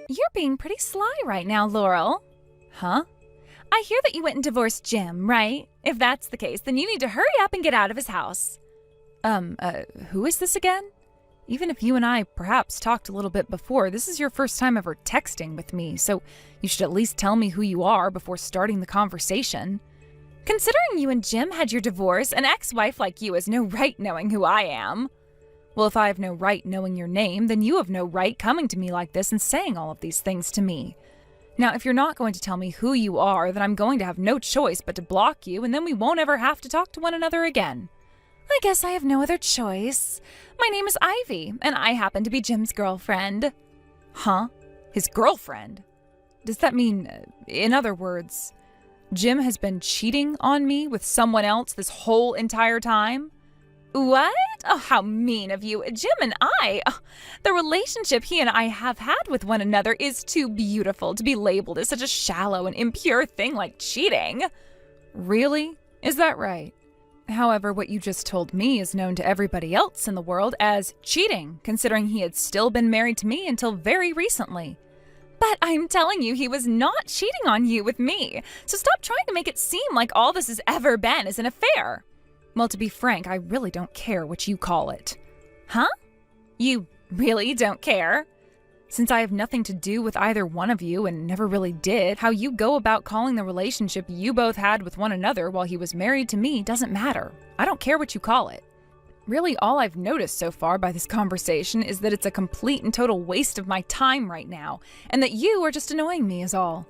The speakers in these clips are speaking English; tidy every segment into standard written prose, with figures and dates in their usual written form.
You're being pretty sly right now, Laurel. Huh? I hear that you went and divorced Jim, right? If that's the case, then you need to hurry up and get out of his house. Who is this again? Even if you and I perhaps talked a little bit before, this is your first time ever texting with me, so you should at least tell me who you are before starting the conversation. Considering you and Jim had your divorce, an ex-wife like you has no right knowing who I am. Well, if I have no right knowing your name, then you have no right coming to me like this and saying all of these things to me. Now, if you're not going to tell me who you are, then I'm going to have no choice but to block you, and then we won't ever have to talk to one another again. I guess I have no other choice. My name is Ivy, and I happen to be Jim's girlfriend. Huh? His girlfriend? Does that mean, in other words, Jim has been cheating on me with someone else this whole entire time? What? Oh, how mean of you. Jim and I, the relationship he and I have had with one another is too beautiful to be labeled as such a shallow and impure thing like cheating. Really? Is that right? However, what you just told me is known to everybody else in the world as cheating, considering he had still been married to me until very recently. But I'm telling you, he was not cheating on you with me, so stop trying to make it seem like all this has ever been is an affair. Well, to be frank, I really don't care what you call it. Huh? You really don't care? Since I have nothing to do with either one of you and never really did, how you go about calling the relationship you both had with one another while he was married to me doesn't matter. I don't care what you call it. Really, all I've noticed so far by this conversation is that it's a complete and total waste of my time right now, and that you are just annoying me is all.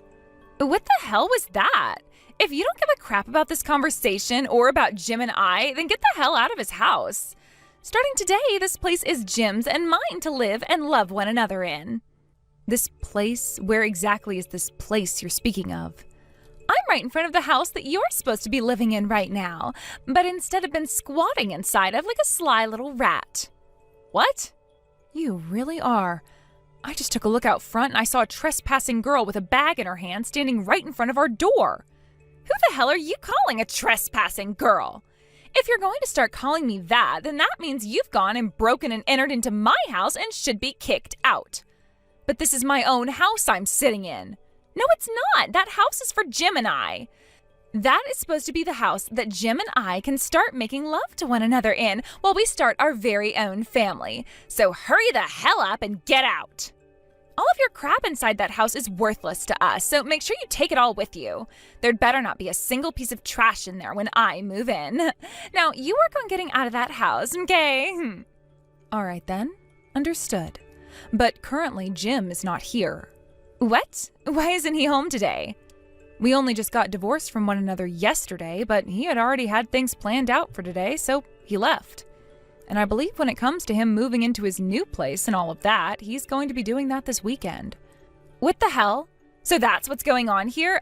What the hell was that? If you don't give a crap about this conversation or about Jim and I, then get the hell out of his house. Starting today, this place is Jim's and mine to live and love one another in. This place? Where exactly is this place you're speaking of? I'm right in front of the house that you're supposed to be living in right now, but instead have been squatting inside of like a sly little rat. What? You really are. I just took a look out front and I saw a trespassing girl with a bag in her hand standing right in front of our door. Who the hell are you calling a trespassing girl? If you're going to start calling me that, then that means you've gone and broken and entered into my house and should be kicked out. But this is my own house I'm sitting in. No, it's not. That house is for Jim and I. That is supposed to be the house that Jim and I can start making love to one another in while we start our very own family. So hurry the hell up and get out. All of your crap inside that house is worthless to us, so make sure you take it all with you. There'd better not be a single piece of trash in there when I move in. Now, you work on getting out of that house, okay? All right then. Understood. But currently, Jim is not here. What? Why isn't he home today? We only just got divorced from one another yesterday, but he had already had things planned out for today, so he left. And I believe when it comes to him moving into his new place and all of that, he's going to be doing that this weekend. What the hell? So that's what's going on here?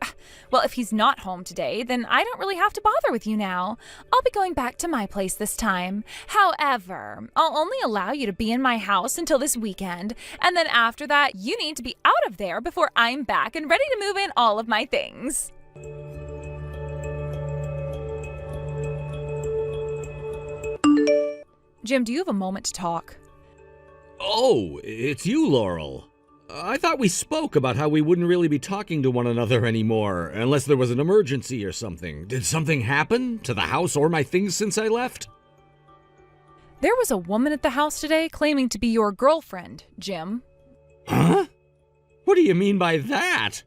Well, if he's not home today, then I don't really have to bother with you now. I'll be going back to my place this time. However, I'll only allow you to be in my house until this weekend, and then after that, you need to be out of there before I'm back and ready to move in all of my things. Jim, do you have a moment to talk? Oh, it's you, Laurel. I thought we spoke about how we wouldn't really be talking to one another anymore, unless there was an emergency or something. Did something happen to the house or my things since I left? There was a woman at the house today claiming to be your girlfriend, Jim. Huh? What do you mean by that?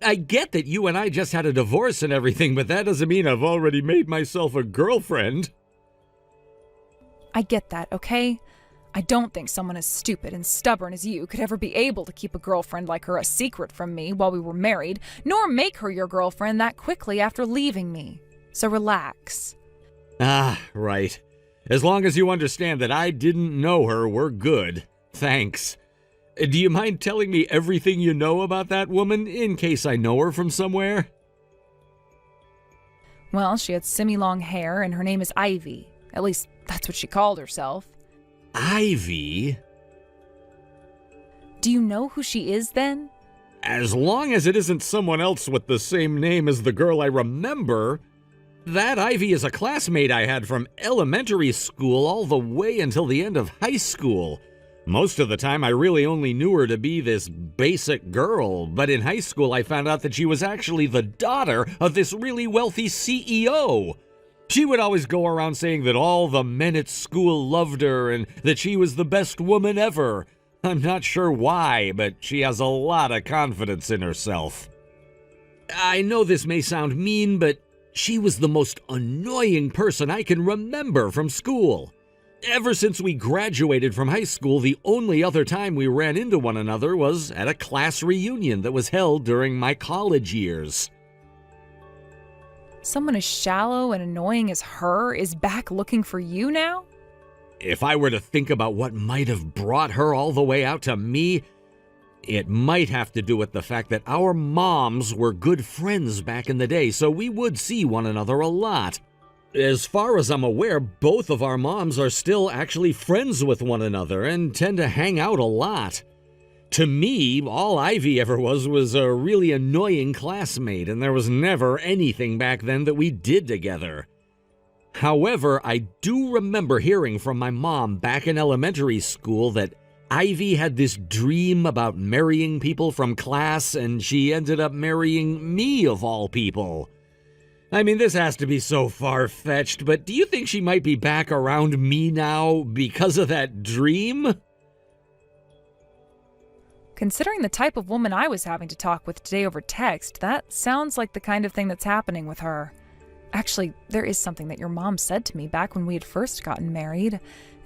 I get that you and I just had a divorce and everything, but that doesn't mean I've already made myself a girlfriend. I get that, okay? I don't think someone as stupid and stubborn as you could ever be able to keep a girlfriend like her a secret from me while we were married, nor make her your girlfriend that quickly after leaving me. So relax. Ah, right. As long as you understand that I didn't know her, we're good. Thanks. Do you mind telling me everything you know about that woman, in case I know her from somewhere? Well, she had semi-long hair, and her name is Ivy. At least, that's what she called herself. Ivy? Do you know who she is, then? As long as it isn't someone else with the same name as the girl I remember. That Ivy is a classmate I had from elementary school all the way until the end of high school. Most of the time, I really only knew her to be this basic girl, but in high school I found out that she was actually the daughter of this really wealthy CEO. She would always go around saying that all the men at school loved her and that she was the best woman ever. I'm not sure why, but she has a lot of confidence in herself. I know this may sound mean, but she was the most annoying person I can remember from school. Ever since we graduated from high school, the only other time we ran into one another was at a class reunion that was held during my college years. Someone as shallow and annoying as her is back looking for you now? If I were to think about what might have brought her all the way out to me, it might have to do with the fact that our moms were good friends back in the day, so we would see one another a lot. As far as I'm aware, both of our moms are still actually friends with one another and tend to hang out a lot. To me, all Ivy ever was a really annoying classmate, and there was never anything back then that we did together. However, I do remember hearing from my mom back in elementary school that Ivy had this dream about marrying people from class, and she ended up marrying me of all people. I mean, this has to be so far-fetched, but do you think she might be back around me now because of that dream? Considering the type of woman I was having to talk with today over text, that sounds like the kind of thing that's happening with her. Actually, there is something that your mom said to me back when we had first gotten married.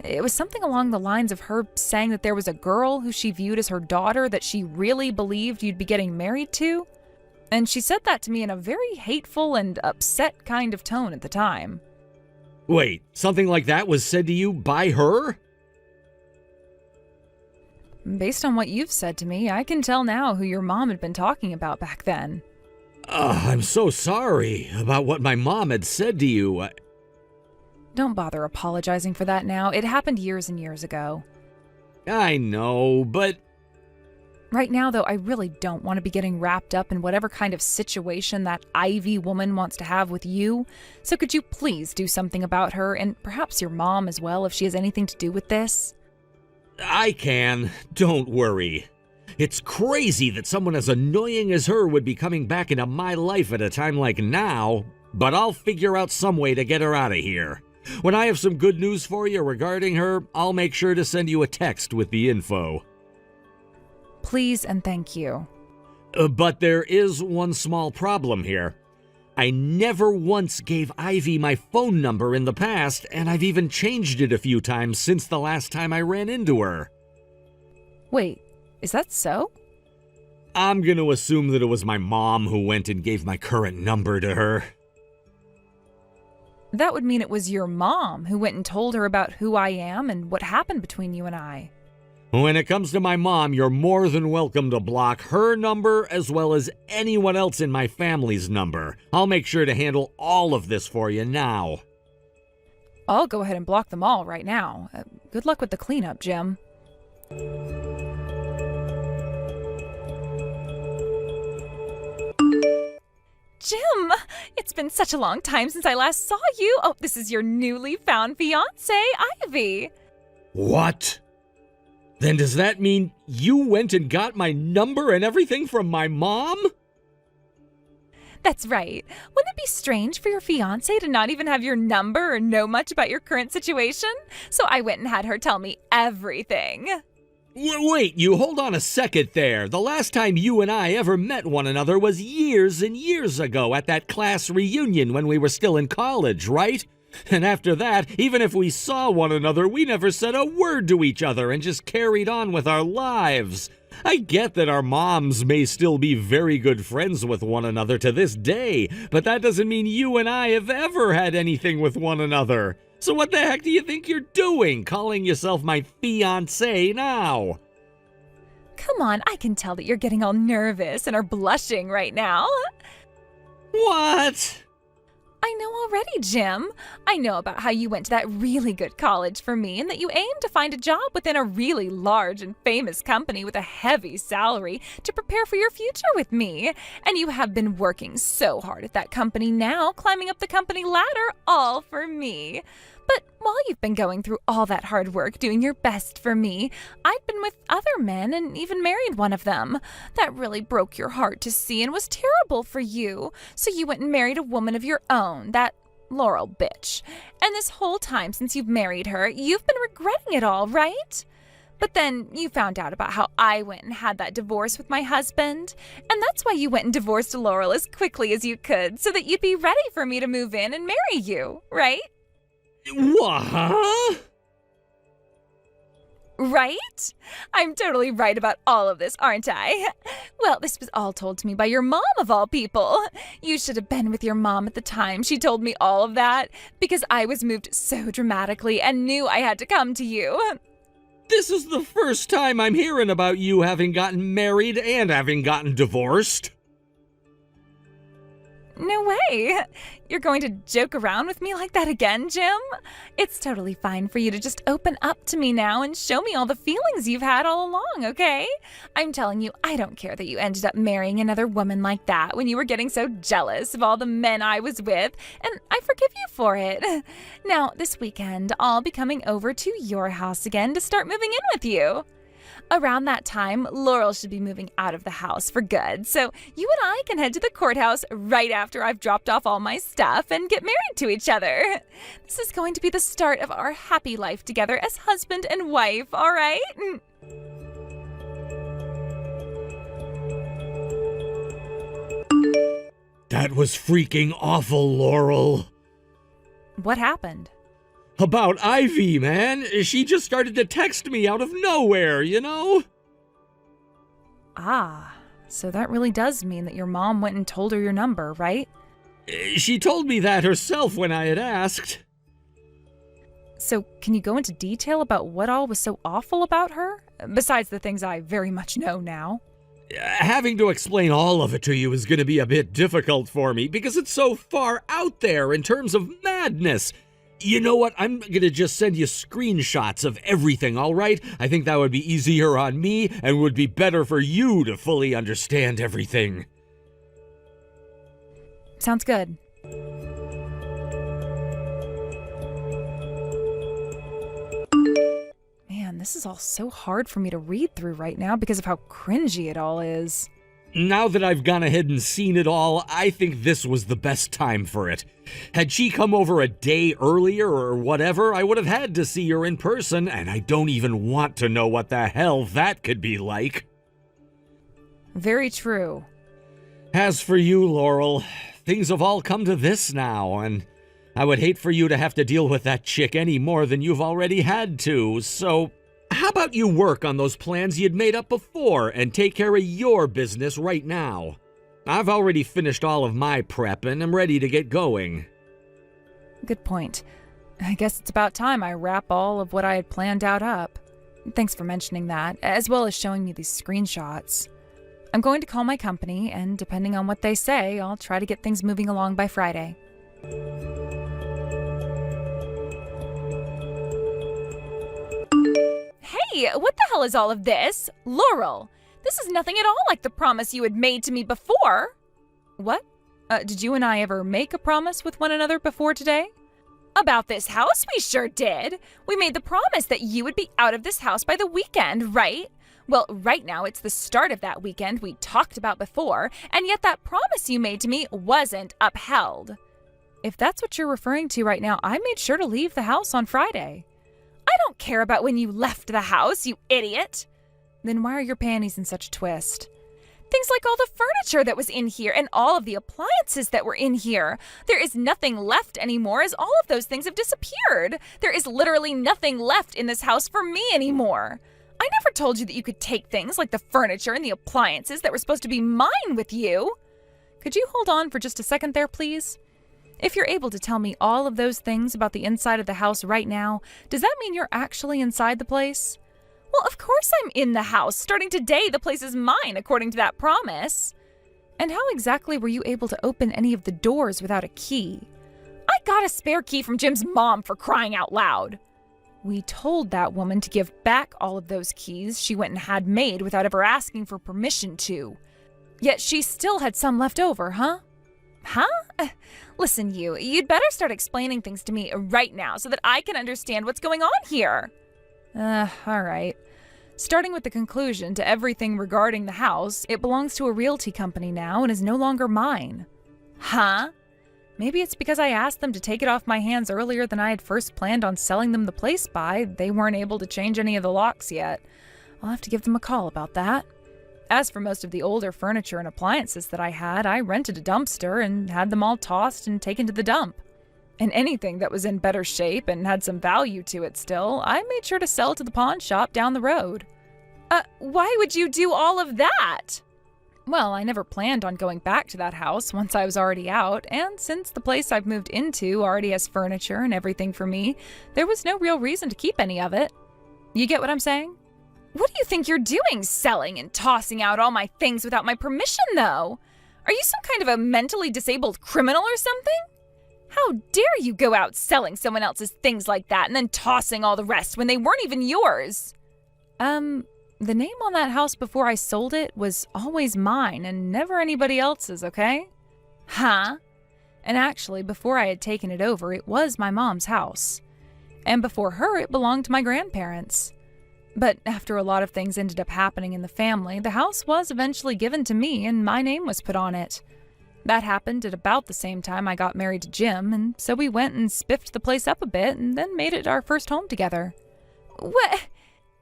It was something along the lines of her saying that there was a girl who she viewed as her daughter that she really believed you'd be getting married to. And she said that to me in a very hateful and upset kind of tone at the time. Wait, something like that was said to you by her? Based on what you've said to me, I can tell now who your mom had been talking about back then. I'm so sorry about what my mom had said to you. Don't bother apologizing for that now. It happened years and years ago. I know, but... Right now, though, I really don't want to be getting wrapped up in whatever kind of situation that Ivy woman wants to have with you. So could you please do something about her, and perhaps your mom as well, if she has anything to do with this? I can. Don't worry. It's crazy that someone as annoying as her would be coming back into my life at a time like now, but I'll figure out some way to get her out of here. When I have some good news for you regarding her, I'll make sure to send you a text with the info. Please and thank you. But there is one small problem here. I never once gave Ivy my phone number in the past, and I've even changed it a few times since the last time I ran into her. Wait, is that so? I'm gonna assume that it was my mom who went and gave my current number to her. That would mean it was your mom who went and told her about who I am and what happened between you and I. When it comes to my mom, you're more than welcome to block her number as well as anyone else in my family's number. I'll make sure to handle all of this for you now. I'll go ahead and block them all right now. Good luck with the cleanup, Jim. Jim, it's been such a long time since I last saw you. Oh, this is your newly found fiance, Ivy. What? Then does that mean you went and got my number and everything from my mom? That's right. Wouldn't it be strange for your fiance to not even have your number or know much about your current situation? So I went and had her tell me everything. Wait, you hold on a second there. The last time you and I ever met one another was years and years ago at that class reunion when we were still in college, right? And after that, even if we saw one another, we never said a word to each other and just carried on with our lives. I get that our moms may still be very good friends with one another to this day, but that doesn't mean you and I have ever had anything with one another. So what the heck do you think you're doing, calling yourself my fiancé now? Come on, I can tell that you're getting all nervous and are blushing right now. What? I know already, Jim. I know about how you went to that really good college for me and that you aim to find a job within a really large and famous company with a heavy salary to prepare for your future with me. And you have been working so hard at that company now, climbing up the company ladder, all for me. But while you've been going through all that hard work doing your best for me, I'd been with other men and even married one of them. That really broke your heart to see and was terrible for you. So you went and married a woman of your own, that Laurel bitch. And this whole time since you've married her, you've been regretting it all, right? But then you found out about how I went and had that divorce with my husband. And that's why you went and divorced Laurel as quickly as you could, so that you'd be ready for me to move in and marry you, right? What? Right? I'm totally right about all of this, aren't I? Well, this was all told to me by your mom of all people. You should have been with your mom at the time she told me all of that, because I was moved so dramatically and knew I had to come to you. This is the first time I'm hearing about you having gotten married and having gotten divorced. No way. You're going to joke around with me like that again, Jim? It's totally fine for you to just open up to me now and show me all the feelings you've had all along, okay? I'm telling you, I don't care that you ended up marrying another woman like that when you were getting so jealous of all the men I was with, and I forgive you for it. Now, this weekend, I'll be coming over to your house again to start moving in with you. Around that time, Laurel should be moving out of the house for good, so you and I can head to the courthouse right after I've dropped off all my stuff and get married to each other. This is going to be the start of our happy life together as husband and wife, all right? That was freaking awful, Laurel. What happened? About Ivy, man. She just started to text me out of nowhere, you know? Ah, so that really does mean that your mom went and told her your number, right? She told me that herself when I had asked. So can you go into detail about what all was so awful about her? Besides the things I very much know now. Having to explain all of it to you is going to be a bit difficult for me because it's so far out there in terms of madness. You know what? I'm going to just send you screenshots of everything, all right? I think that would be easier on me and would be better for you to fully understand everything. Sounds good. Man, this is all so hard for me to read through right now because of how cringy it all is. Now that I've gone ahead and seen it all, I think this was the best time for it. Had she come over a day earlier or whatever, I would have had to see her in person, and I don't even want to know what the hell that could be like. Very true. As for you, Laurel, things have all come to this now, and I would hate for you to have to deal with that chick any more than you've already had to, so how about you work on those plans you'd made up before and take care of your business right now? I've already finished all of my prep and I'm ready to get going. Good point. I guess it's about time I wrap all of what I had planned out up. Thanks for mentioning that, as well as showing me these screenshots. I'm going to call my company, and depending on what they say, I'll try to get things moving along by Friday. Hey, what the hell is all of this? Laurel, this is nothing at all like the promise you had made to me before. What? Did you and I ever make a promise with one another before today? About this house, we sure did. We made the promise that you would be out of this house by the weekend, right? Well, right now it's the start of that weekend we talked about before, and yet that promise you made to me wasn't upheld. If that's what you're referring to right now, I made sure to leave the house on Friday. I don't care about when you left the house, you idiot. Then why are your panties in such a twist? Things like all the furniture that was in here and all of the appliances that were in here. There is nothing left anymore as all of those things have disappeared. There is literally nothing left in this house for me anymore. I never told you that you could take things like the furniture and the appliances that were supposed to be mine with you. Could you hold on for just a second there, please? If you're able to tell me all of those things about the inside of the house right now, does that mean you're actually inside the place? Well, of course I'm in the house. Starting today, the place is mine, according to that promise. And how exactly were you able to open any of the doors without a key? I got a spare key from Jim's mom, for crying out loud. We told that woman to give back all of those keys she went and had made without ever asking for permission to. Yet she still had some left over, huh? Huh? Listen, you'd better start explaining things to me right now so that I can understand what's going on here. All right. Starting with the conclusion to everything regarding the house, it belongs to a realty company now and is no longer mine. Huh? Maybe it's because I asked them to take it off my hands earlier than I had first planned on selling them the place by. They weren't able to change any of the locks yet. I'll have to give them a call about that. As for most of the older furniture and appliances that I had, I rented a dumpster and had them all tossed and taken to the dump. And anything that was in better shape and had some value to it still, I made sure to sell to the pawn shop down the road. Why would you do all of that? Well, I never planned on going back to that house once I was already out, and since the place I've moved into already has furniture and everything for me, there was no real reason to keep any of it. You get what I'm saying? What do you think you're doing, selling and tossing out all my things without my permission, though? Are you some kind of a mentally disabled criminal or something? How dare you go out selling someone else's things like that and then tossing all the rest when they weren't even yours? The name on that house before I sold it was always mine and never anybody else's, okay? Huh? And actually, before I had taken it over, it was my mom's house. And before her, it belonged to my grandparents. But after a lot of things ended up happening in the family, the house was eventually given to me and my name was put on it. That happened at about the same time I got married to Jim, and so we went and spiffed the place up a bit and then made it our first home together. What?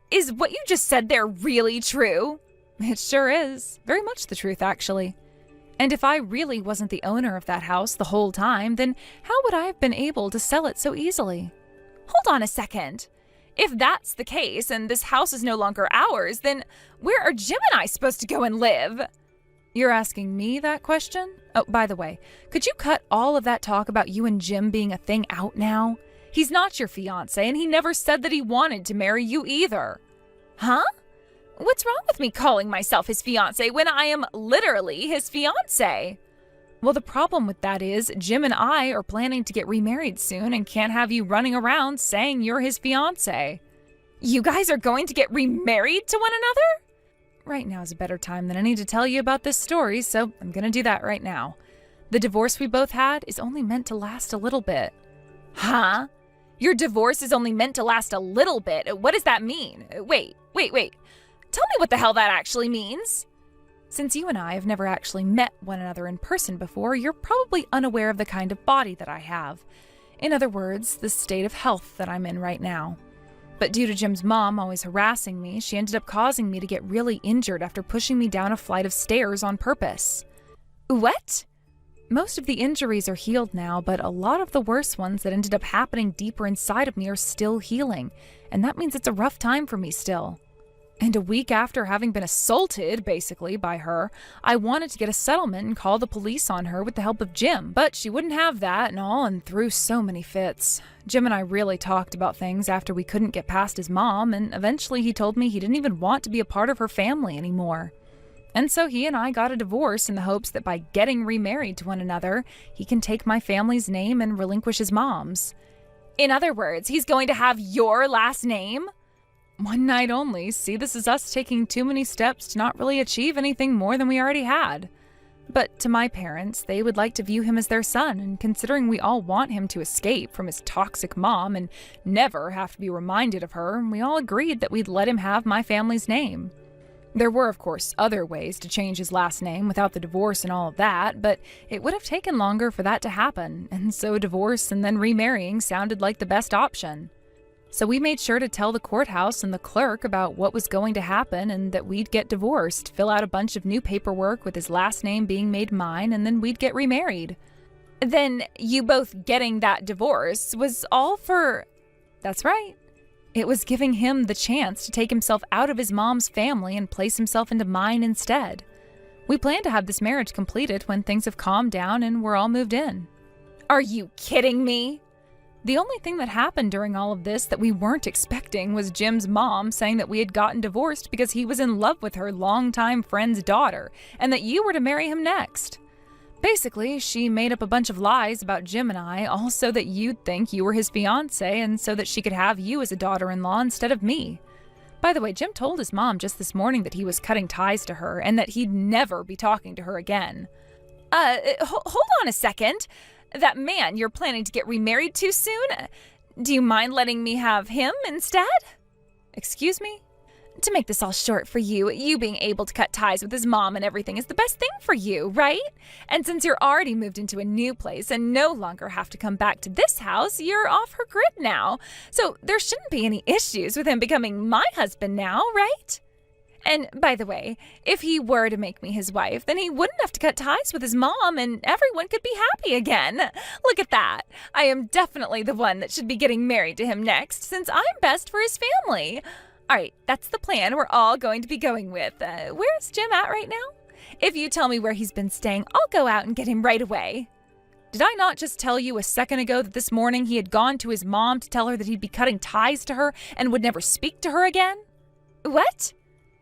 Is what you just said there really true? It sure is. Very much the truth, actually. And if I really wasn't the owner of that house the whole time, then how would I have been able to sell it so easily? Hold on a second. If that's the case and this house is no longer ours, then where are Jim and I supposed to go and live? You're asking me that question? Oh, by the way, could you cut all of that talk about you and Jim being a thing out now? He's not your fiance, and he never said that he wanted to marry you either. Huh? What's wrong with me calling myself his fiance when I am literally his fiance? Well, the problem with that is Jim and I are planning to get remarried soon and can't have you running around saying you're his fiance. You guys are going to get remarried to one another? Right now is a better time than any to tell you about this story, so I'm going to do that right now. The divorce we both had is only meant to last a little bit. Huh? Your divorce is only meant to last a little bit? What does that mean? Wait. Tell me what the hell that actually means. Since you and I have never actually met one another in person before, you're probably unaware of the kind of body that I have. In other words, the state of health that I'm in right now. But due to Jim's mom always harassing me, she ended up causing me to get really injured after pushing me down a flight of stairs on purpose. What? Most of the injuries are healed now, but a lot of the worse ones that ended up happening deeper inside of me are still healing, and that means it's a rough time for me still. And a week after having been assaulted, basically, by her, I wanted to get a settlement and call the police on her with the help of Jim, but she wouldn't have that and all and threw so many fits. Jim and I really talked about things after we couldn't get past his mom, and eventually he told me he didn't even want to be a part of her family anymore. And so he and I got a divorce in the hopes that by getting remarried to one another, he can take my family's name and relinquish his mom's. In other words, he's going to have your last name? One night only. See, this is us taking too many steps to not really achieve anything more than we already had. But to my parents, they would like to view him as their son, and considering we all want him to escape from his toxic mom and never have to be reminded of her, we all agreed that we'd let him have my family's name. There were, of course, other ways to change his last name without the divorce and all of that, but it would have taken longer for that to happen, and so divorce and then remarrying sounded like the best option. So we made sure to tell the courthouse and the clerk about what was going to happen and that we'd get divorced, fill out a bunch of new paperwork with his last name being made mine, and then we'd get remarried. Then you both getting that divorce was all for... That's right. It was giving him the chance to take himself out of his mom's family and place himself into mine instead. We plan to have this marriage completed when things have calmed down and we're all moved in. Are you kidding me? The only thing that happened during all of this that we weren't expecting was Jim's mom saying that we had gotten divorced because he was in love with her longtime friend's daughter and that you were to marry him next. Basically, she made up a bunch of lies about Jim and I, all so that you'd think you were his fiancé and so that she could have you as a daughter-in-law instead of me. By the way, Jim told his mom just this morning that he was cutting ties to her and that he'd never be talking to her again. Hold on a second. That man you're planning to get remarried to soon? Do you mind letting me have him instead? Excuse me? To make this all short for you, you being able to cut ties with his mom and everything is the best thing for you, right? And since you're already moved into a new place and no longer have to come back to this house, you're off her grid now. So there shouldn't be any issues with him becoming my husband now, right? And by the way, if he were to make me his wife, then he wouldn't have to cut ties with his mom and everyone could be happy again. Look at that. I am definitely the one that should be getting married to him next, since I'm best for his family. All right, that's the plan we're all going to be going with. Where's Jim at right now? If you tell me where he's been staying, I'll go out and get him right away. Did I not just tell you a second ago that this morning he had gone to his mom to tell her that he'd be cutting ties to her and would never speak to her again? What?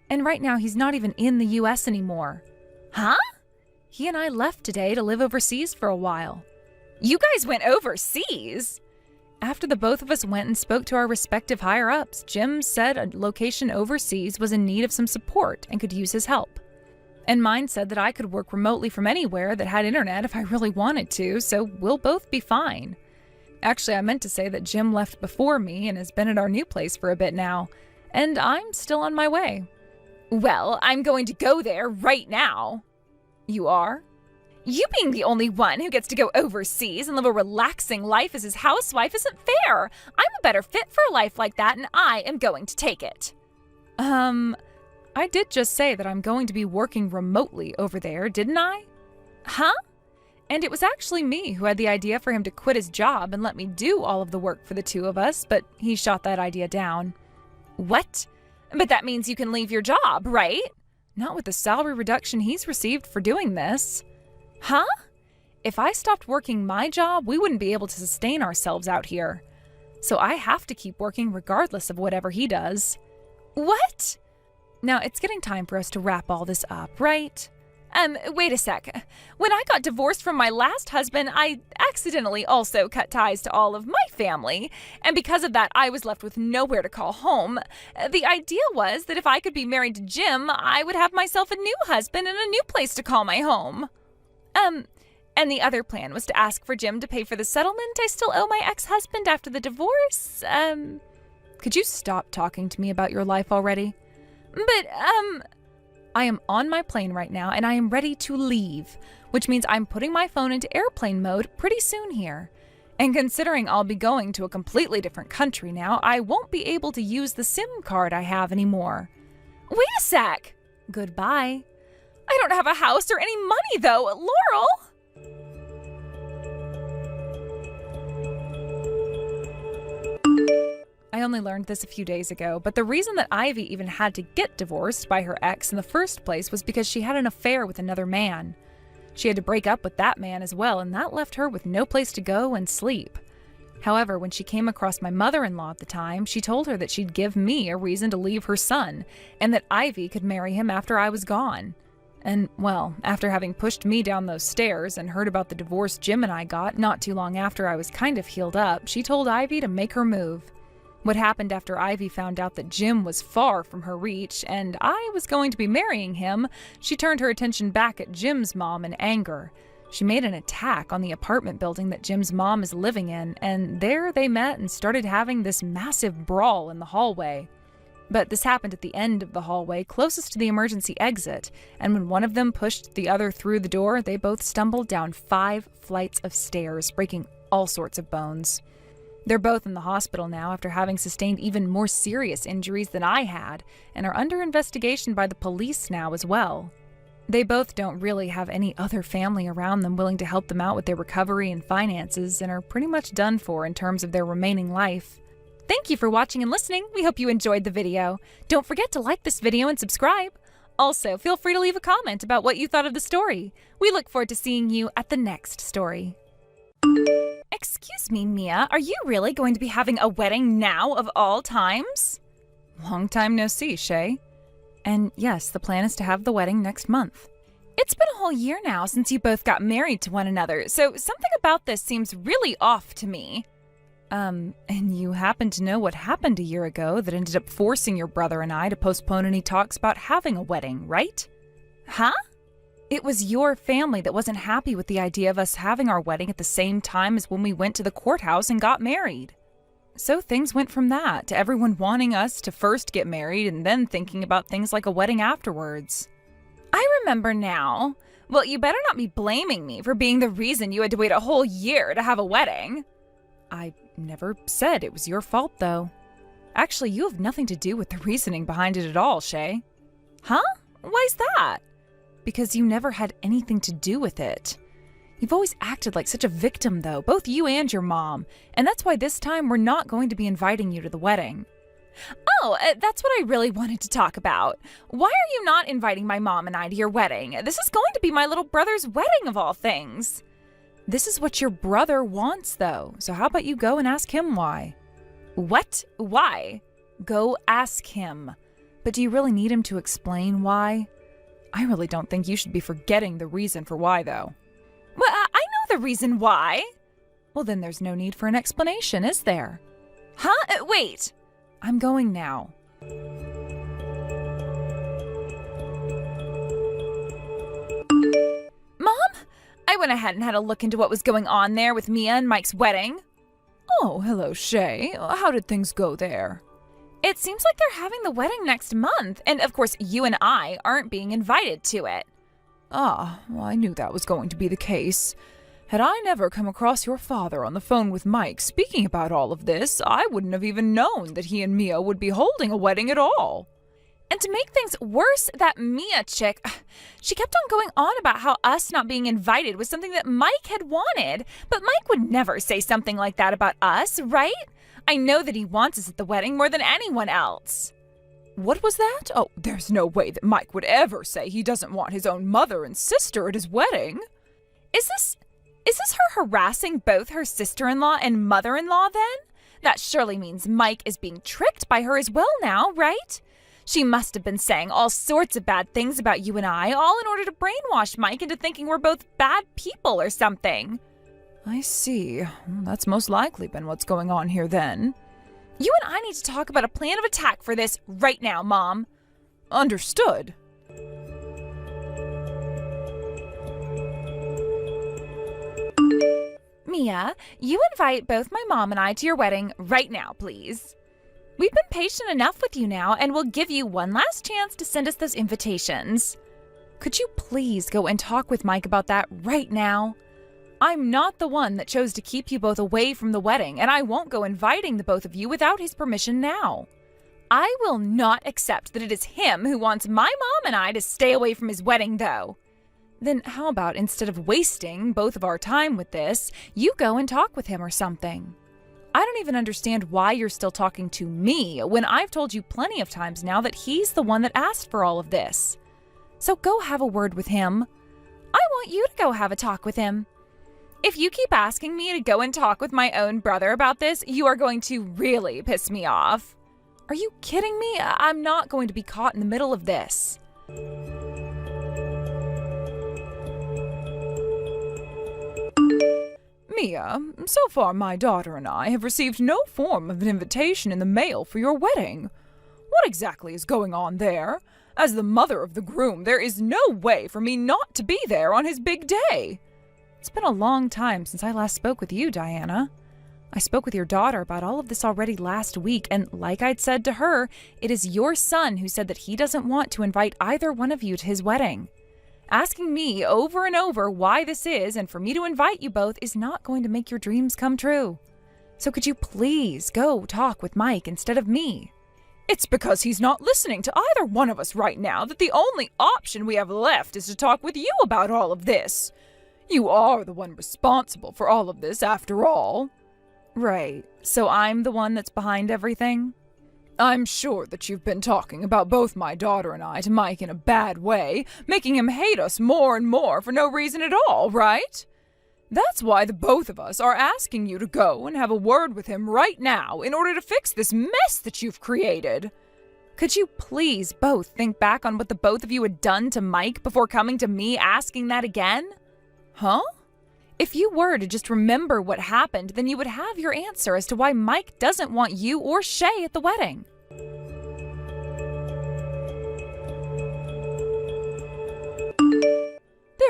And right now he's not even in the U.S. anymore. Huh? He and I left today to live overseas for a while. You guys went overseas? After the both of us went and spoke to our respective higher-ups, Jim said a location overseas was in need of some support and could use his help. And mine said that I could work remotely from anywhere that had internet if I really wanted to, so we'll both be fine. Actually, I meant to say that Jim left before me and has been at our new place for a bit now, and I'm still on my way. Well, I'm going to go there right now. You are? You being the only one who gets to go overseas and live a relaxing life as his housewife isn't fair. I'm a better fit for a life like that, and I am going to take it. I did just say that I'm going to be working remotely over there, didn't I? Huh? And it was actually me who had the idea for him to quit his job and let me do all of the work for the two of us, but he shot that idea down. What? But that means you can leave your job, right? Not with the salary reduction he's received for doing this. Huh? If I stopped working my job, we wouldn't be able to sustain ourselves out here. So I have to keep working regardless of whatever he does. What? Now, it's getting time for us to wrap all this up, right? Wait a sec. When I got divorced from my last husband, I accidentally also cut ties to all of my family. And because of that, I was left with nowhere to call home. The idea was that if I could be married to Jim, I would have myself a new husband and a new place to call my home. And the other plan was to ask for Jim to pay for the settlement I still owe my ex-husband after the divorce. Could you stop talking to me about your life already? But, I am on my plane right now and I am ready to leave, which means I'm putting my phone into airplane mode pretty soon here. And considering I'll be going to a completely different country now, I won't be able to use the SIM card I have anymore. Wait a sec! Goodbye. I don't have a house or any money though, Laurel! I only learned this a few days ago, but the reason that Ivy even had to get divorced by her ex in the first place was because she had an affair with another man. She had to break up with that man as well, and that left her with no place to go and sleep. However, when she came across my mother-in-law at the time, she told her that she'd give me a reason to leave her son, and that Ivy could marry him after I was gone. And, well, after having pushed me down those stairs and heard about the divorce Jim and I got not too long after I was kind of healed up, she told Ivy to make her move. What happened after Ivy found out that Jim was far from her reach and I was going to be marrying him, she turned her attention back at Jim's mom in anger. She made an attack on the apartment building that Jim's mom is living in, and there they met and started having this massive brawl in the hallway. But this happened at the end of the hallway, closest to the emergency exit, and when one of them pushed the other through the door, they both stumbled down 5 flights of stairs, breaking all sorts of bones. They're both in the hospital now after having sustained even more serious injuries than I had, and are under investigation by the police now as well. They both don't really have any other family around them willing to help them out with their recovery and finances, and are pretty much done for in terms of their remaining life. Thank you for watching and listening. We hope you enjoyed the video. Don't forget to like this video and subscribe. Also, feel free to leave a comment about what you thought of the story. We look forward to seeing you at the next story. Excuse me, Mia, are you really going to be having a wedding now of all times? Long time no see, Shay. And yes, the plan is to have the wedding next month. It's been a whole year now since you both got married to one another, so something about this seems really off to me. And you happen to know what happened a year ago that ended up forcing your brother and I to postpone any talks about having a wedding, right? Huh? It was your family that wasn't happy with the idea of us having our wedding at the same time as when we went to the courthouse and got married. So things went from that to everyone wanting us to first get married and then thinking about things like a wedding afterwards. I remember now. Well, you better not be blaming me for being the reason you had to wait a whole year to have a wedding. I never said it was your fault, though. Actually, you have nothing to do with the reasoning behind it at all, Shay. Huh? Why's that? Because you never had anything to do with it. You've always acted like such a victim, though, both you and your mom, and that's why this time we're not going to be inviting you to the wedding. Oh, that's what I really wanted to talk about. Why are you not inviting my mom and I to your wedding? This is going to be my little brother's wedding of all things. This is what your brother wants, though, so how about you go and ask him why? What? Why? Go ask him. But do you really need him to explain why? I really don't think you should be forgetting the reason for why, though. Well, I know the reason why. Well, then there's no need for an explanation, is there? Huh? Wait. I'm going now. Mom? I went ahead and had a look into what was going on there with Mia and Mike's wedding. Oh, hello, Shay. How did things go there? It seems like they're having the wedding next month, and of course you and I aren't being invited to it. Ah, well, I knew that was going to be the case. Had I never come across your father on the phone with Mike speaking about all of this, I wouldn't have even known that he and Mia would be holding a wedding at all. And to make things worse, that Mia chick, she kept on going on about how us not being invited was something that Mike had wanted, but Mike would never say something like that about us, right? I know that he wants us at the wedding more than anyone else. What was that? Oh, there's no way that Mike would ever say he doesn't want his own mother and sister at his wedding. Is this her harassing both her sister-in-law and mother-in-law then? That surely means Mike is being tricked by her as well now, right? She must have been saying all sorts of bad things about you and I, all in order to brainwash Mike into thinking we're both bad people or something. I see. That's most likely been what's going on here then. You and I need to talk about a plan of attack for this right now, Mom. Understood. Mia, you invite both my mom and I to your wedding right now, please. We've been patient enough with you now, and we'll give you one last chance to send us those invitations. Could you please go and talk with Mike about that right now? I'm not the one that chose to keep you both away from the wedding, and I won't go inviting the both of you without his permission now. I will not accept that it is him who wants my mom and I to stay away from his wedding, though. Then how about instead of wasting both of our time with this, you go and talk with him or something? I don't even understand why you're still talking to me when I've told you plenty of times now that he's the one that asked for all of this. So go have a word with him. I want you to go have a talk with him. If you keep asking me to go and talk with my own brother about this, you are going to really piss me off. Are you kidding me? I'm not going to be caught in the middle of this. Mia, so far my daughter and I have received no form of an invitation in the mail for your wedding. What exactly is going on there? As the mother of the groom, there is no way for me not to be there on his big day. It's been a long time since I last spoke with you, Diana. I spoke with your daughter about all of this already last week, and like I'd said to her, it is your son who said that he doesn't want to invite either one of you to his wedding. Asking me over and over why this is and for me to invite you both is not going to make your dreams come true. So could you please go talk with Mike instead of me? It's because he's not listening to either one of us right now that the only option we have left is to talk with you about all of this. You are the one responsible for all of this after all. Right, so I'm the one that's behind everything? I'm sure that you've been talking about both my daughter and I to Mike in a bad way, making him hate us more and more for no reason at all, right? That's why the both of us are asking you to go and have a word with him right now in order to fix this mess that you've created. Could you please both think back on what the both of you had done to Mike before coming to me asking that again? Huh? If you were to just remember what happened, then you would have your answer as to why Mike doesn't want you or Shay at the wedding.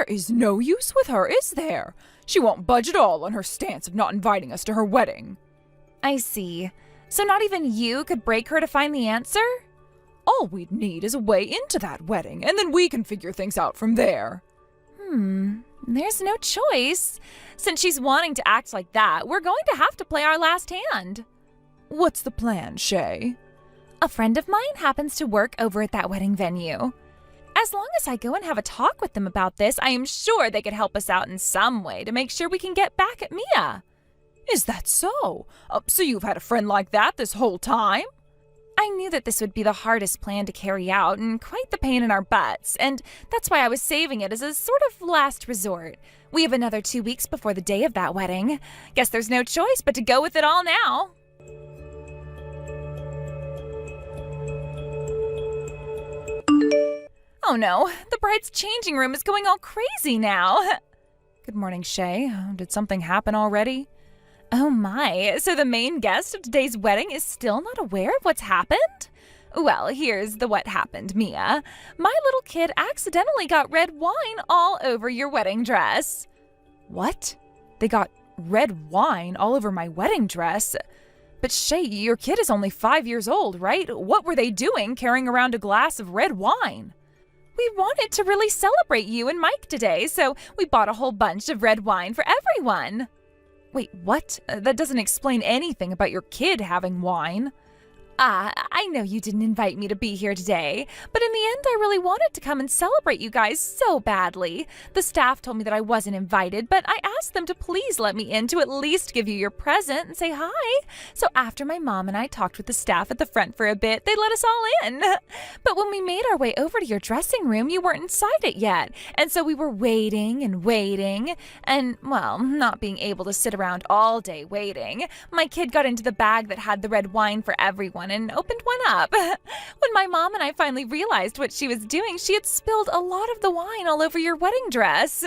is no use with her, is there? She won't budge at all on her stance of not inviting us to her wedding. I see. So not even you could break her to find the answer? All we'd need is a way into that wedding, and then we can figure things out from there. There's no choice. Since she's wanting to act like that, we're going to have to play our last hand. What's the plan, Shay? A friend of mine happens to work over at that wedding venue. As long as I go and have a talk with them about this, I am sure they could help us out in some way to make sure we can get back at Mia. Is that so? So you've had a friend like that this whole time? I knew that this would be the hardest plan to carry out and quite the pain in our butts, and that's why I was saving it as a sort of last resort. We have another 2 weeks before the day of that wedding. Guess there's no choice but to go with it all now. Oh no, the bride's changing room is going all crazy now. Good morning, Shay. Did something happen already? Oh my, so the main guest of today's wedding is still not aware of what's happened? Well, here's the what happened, Mia. My little kid accidentally got red wine all over your wedding dress. What? They got red wine all over my wedding dress? But Shay, your kid is only 5 years old, right? What were they doing carrying around a glass of red wine? We wanted to really celebrate you and Mike today, so we bought a whole bunch of red wine for everyone. Wait, what? That doesn't explain anything about your kid having wine. I know you didn't invite me to be here today, but in the end I really wanted to come and celebrate you guys so badly. The staff told me that I wasn't invited, but I asked them to please let me in to at least give you your present and say hi. So after my mom and I talked with the staff at the front for a bit, they let us all in. But when we made our way over to your dressing room, you weren't inside it yet, and so we were waiting, and well, not being able to sit around all day waiting, my kid got into the bag that had the red wine for everyone and opened one up. When my mom and I finally realized what she was doing, she had spilled a lot of the wine all over your wedding dress.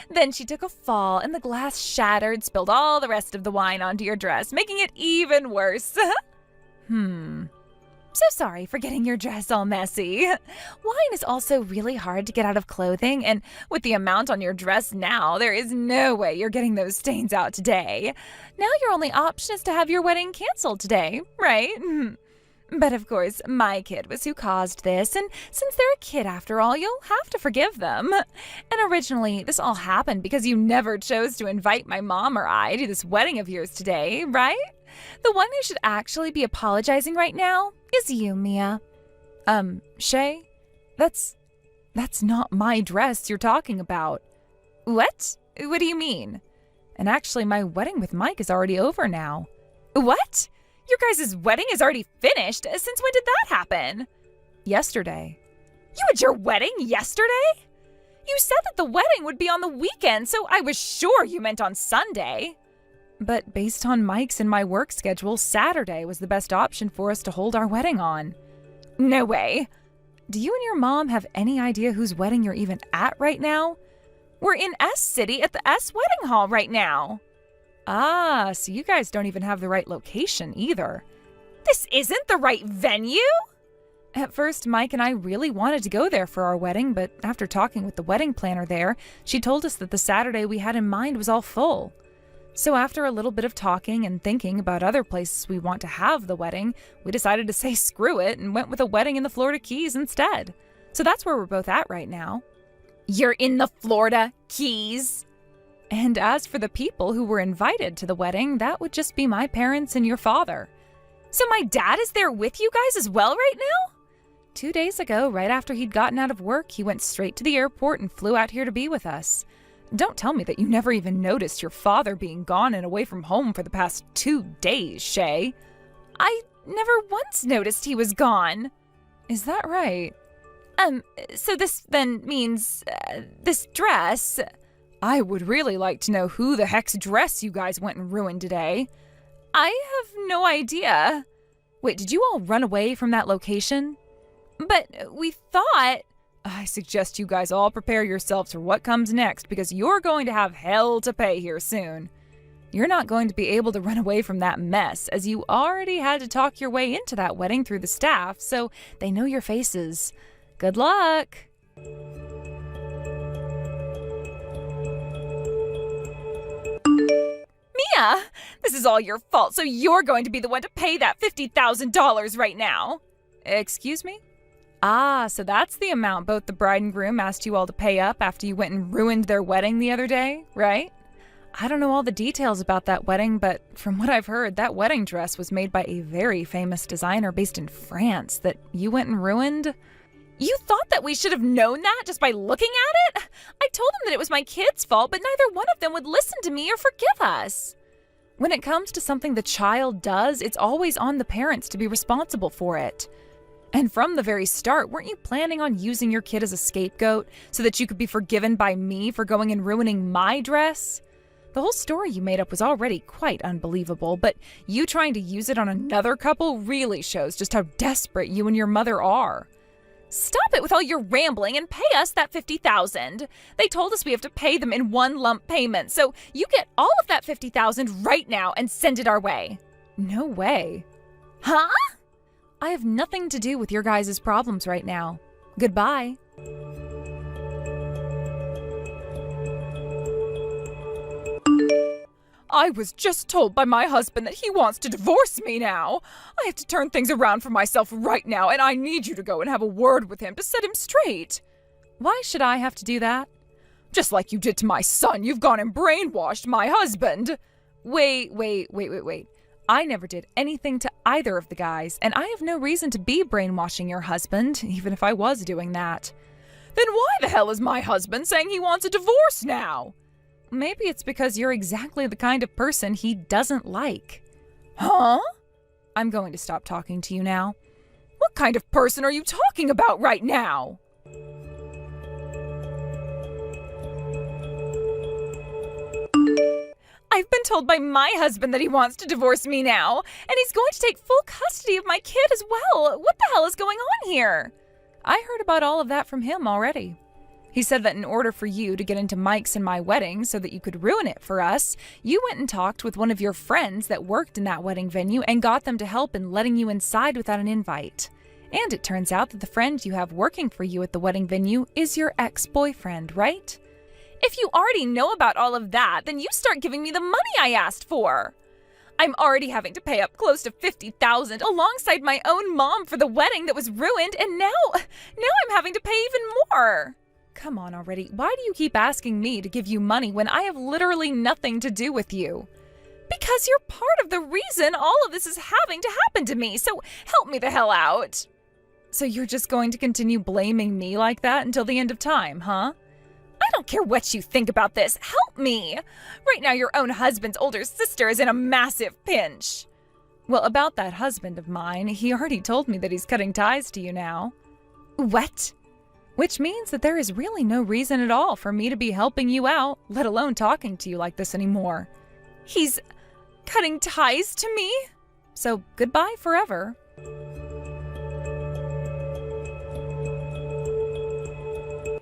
Then she took a fall and the glass shattered, spilled all the rest of the wine onto your dress, making it even worse. So sorry for getting your dress all messy. Wine is also really hard to get out of clothing, and with the amount on your dress now, there is no way you're getting those stains out today. Now your only option is to have your wedding canceled today, right? But of course, my kid was who caused this, and since they're a kid after all, you'll have to forgive them. And originally, this all happened because you never chose to invite my mom or I to this wedding of yours today, right? The one who should actually be apologizing right now is you, Mia. Shay? That's not my dress you're talking about. What? What do you mean? And actually, my wedding with Mike is already over now. What? Your guys' wedding is already finished? Since when did that happen? Yesterday. You had your wedding yesterday? You said that the wedding would be on the weekend, so I was sure you meant on Sunday. But based on Mike's and my work schedule, Saturday was the best option for us to hold our wedding on. No way. Do you and your mom have any idea whose wedding you're even at right now? We're in S City at the S Wedding Hall right now. Ah, so you guys don't even have the right location either. This isn't the right venue? At first, Mike and I really wanted to go there for our wedding, but after talking with the wedding planner there, she told us that the Saturday we had in mind was all full. So after a little bit of talking and thinking about other places we want to have the wedding, we decided to say screw it and went with a wedding in the Florida Keys instead. So that's where we're both at right now. You're in the Florida Keys? And as for the people who were invited to the wedding, that would just be my parents and your father. So my dad is there with you guys as well right now? 2 days ago, right after he'd gotten out of work, he went straight to the airport and flew out here to be with us. Don't tell me that you never even noticed your father being gone and away from home for the past 2 days, Shay. I never once noticed he was gone. Is that right? So this then means, this dress... I would really like to know who the heck's dress you guys went and ruined today. I have no idea. Wait, did you all run away from that location? But we thought... I suggest you guys all prepare yourselves for what comes next because you're going to have hell to pay here soon. You're not going to be able to run away from that mess as you already had to talk your way into that wedding through the staff, so they know your faces. Good luck! This is all your fault, so you're going to be the one to pay that $50,000 right now. Excuse me? Ah, so that's the amount both the bride and groom asked you all to pay up after you went and ruined their wedding the other day, right? I don't know all the details about that wedding, but from what I've heard, that wedding dress was made by a very famous designer based in France that you went and ruined. You thought that we should have known that just by looking at it? I told them that it was my kids' fault, but neither one of them would listen to me or forgive us. When it comes to something the child does, it's always on the parents to be responsible for it. And from the very start, weren't you planning on using your kid as a scapegoat so that you could be forgiven by me for going and ruining my dress? The whole story you made up was already quite unbelievable, but you trying to use it on another couple really shows just how desperate you and your mother are. Stop it with all your rambling and pay us that $50,000. They told us we have to pay them in one lump payment, so you get all of that $50,000 right now and send it our way. No way. Huh? I have nothing to do with your guys' problems right now. Goodbye. I was just told by my husband that he wants to divorce me now. I have to turn things around for myself right now, and I need you to go and have a word with him to set him straight. Why should I have to do that? Just like you did to my son, you've gone and brainwashed my husband. Wait. I never did anything to either of the guys, and I have no reason to be brainwashing your husband, even if I was doing that. Then why the hell is my husband saying he wants a divorce now? Maybe it's because you're exactly the kind of person he doesn't like. Huh? I'm going to stop talking to you now. What kind of person are you talking about right now? I've been told by my husband that he wants to divorce me now, and he's going to take full custody of my kid as well. What the hell is going on here? I heard about all of that from him already. He said that in order for you to get into Mike's and my wedding so that you could ruin it for us, you went and talked with one of your friends that worked in that wedding venue and got them to help in letting you inside without an invite. And it turns out that the friend you have working for you at the wedding venue is your ex-boyfriend, right? If you already know about all of that, then you start giving me the money I asked for. I'm already having to pay up close to $50,000 alongside my own mom for the wedding that was ruined, and now I'm having to pay even more. Come on already. Why do you keep asking me to give you money when I have literally nothing to do with you? Because you're part of the reason all of this is having to happen to me, so help me the hell out. So you're just going to continue blaming me like that until the end of time, huh? I don't care what you think about this. Help me. Right now, your own husband's older sister is in a massive pinch. Well, about that husband of mine, he already told me that he's cutting ties to you now. What? Which means that there is really no reason at all for me to be helping you out, let alone talking to you like this anymore. He's cutting ties to me? So goodbye forever.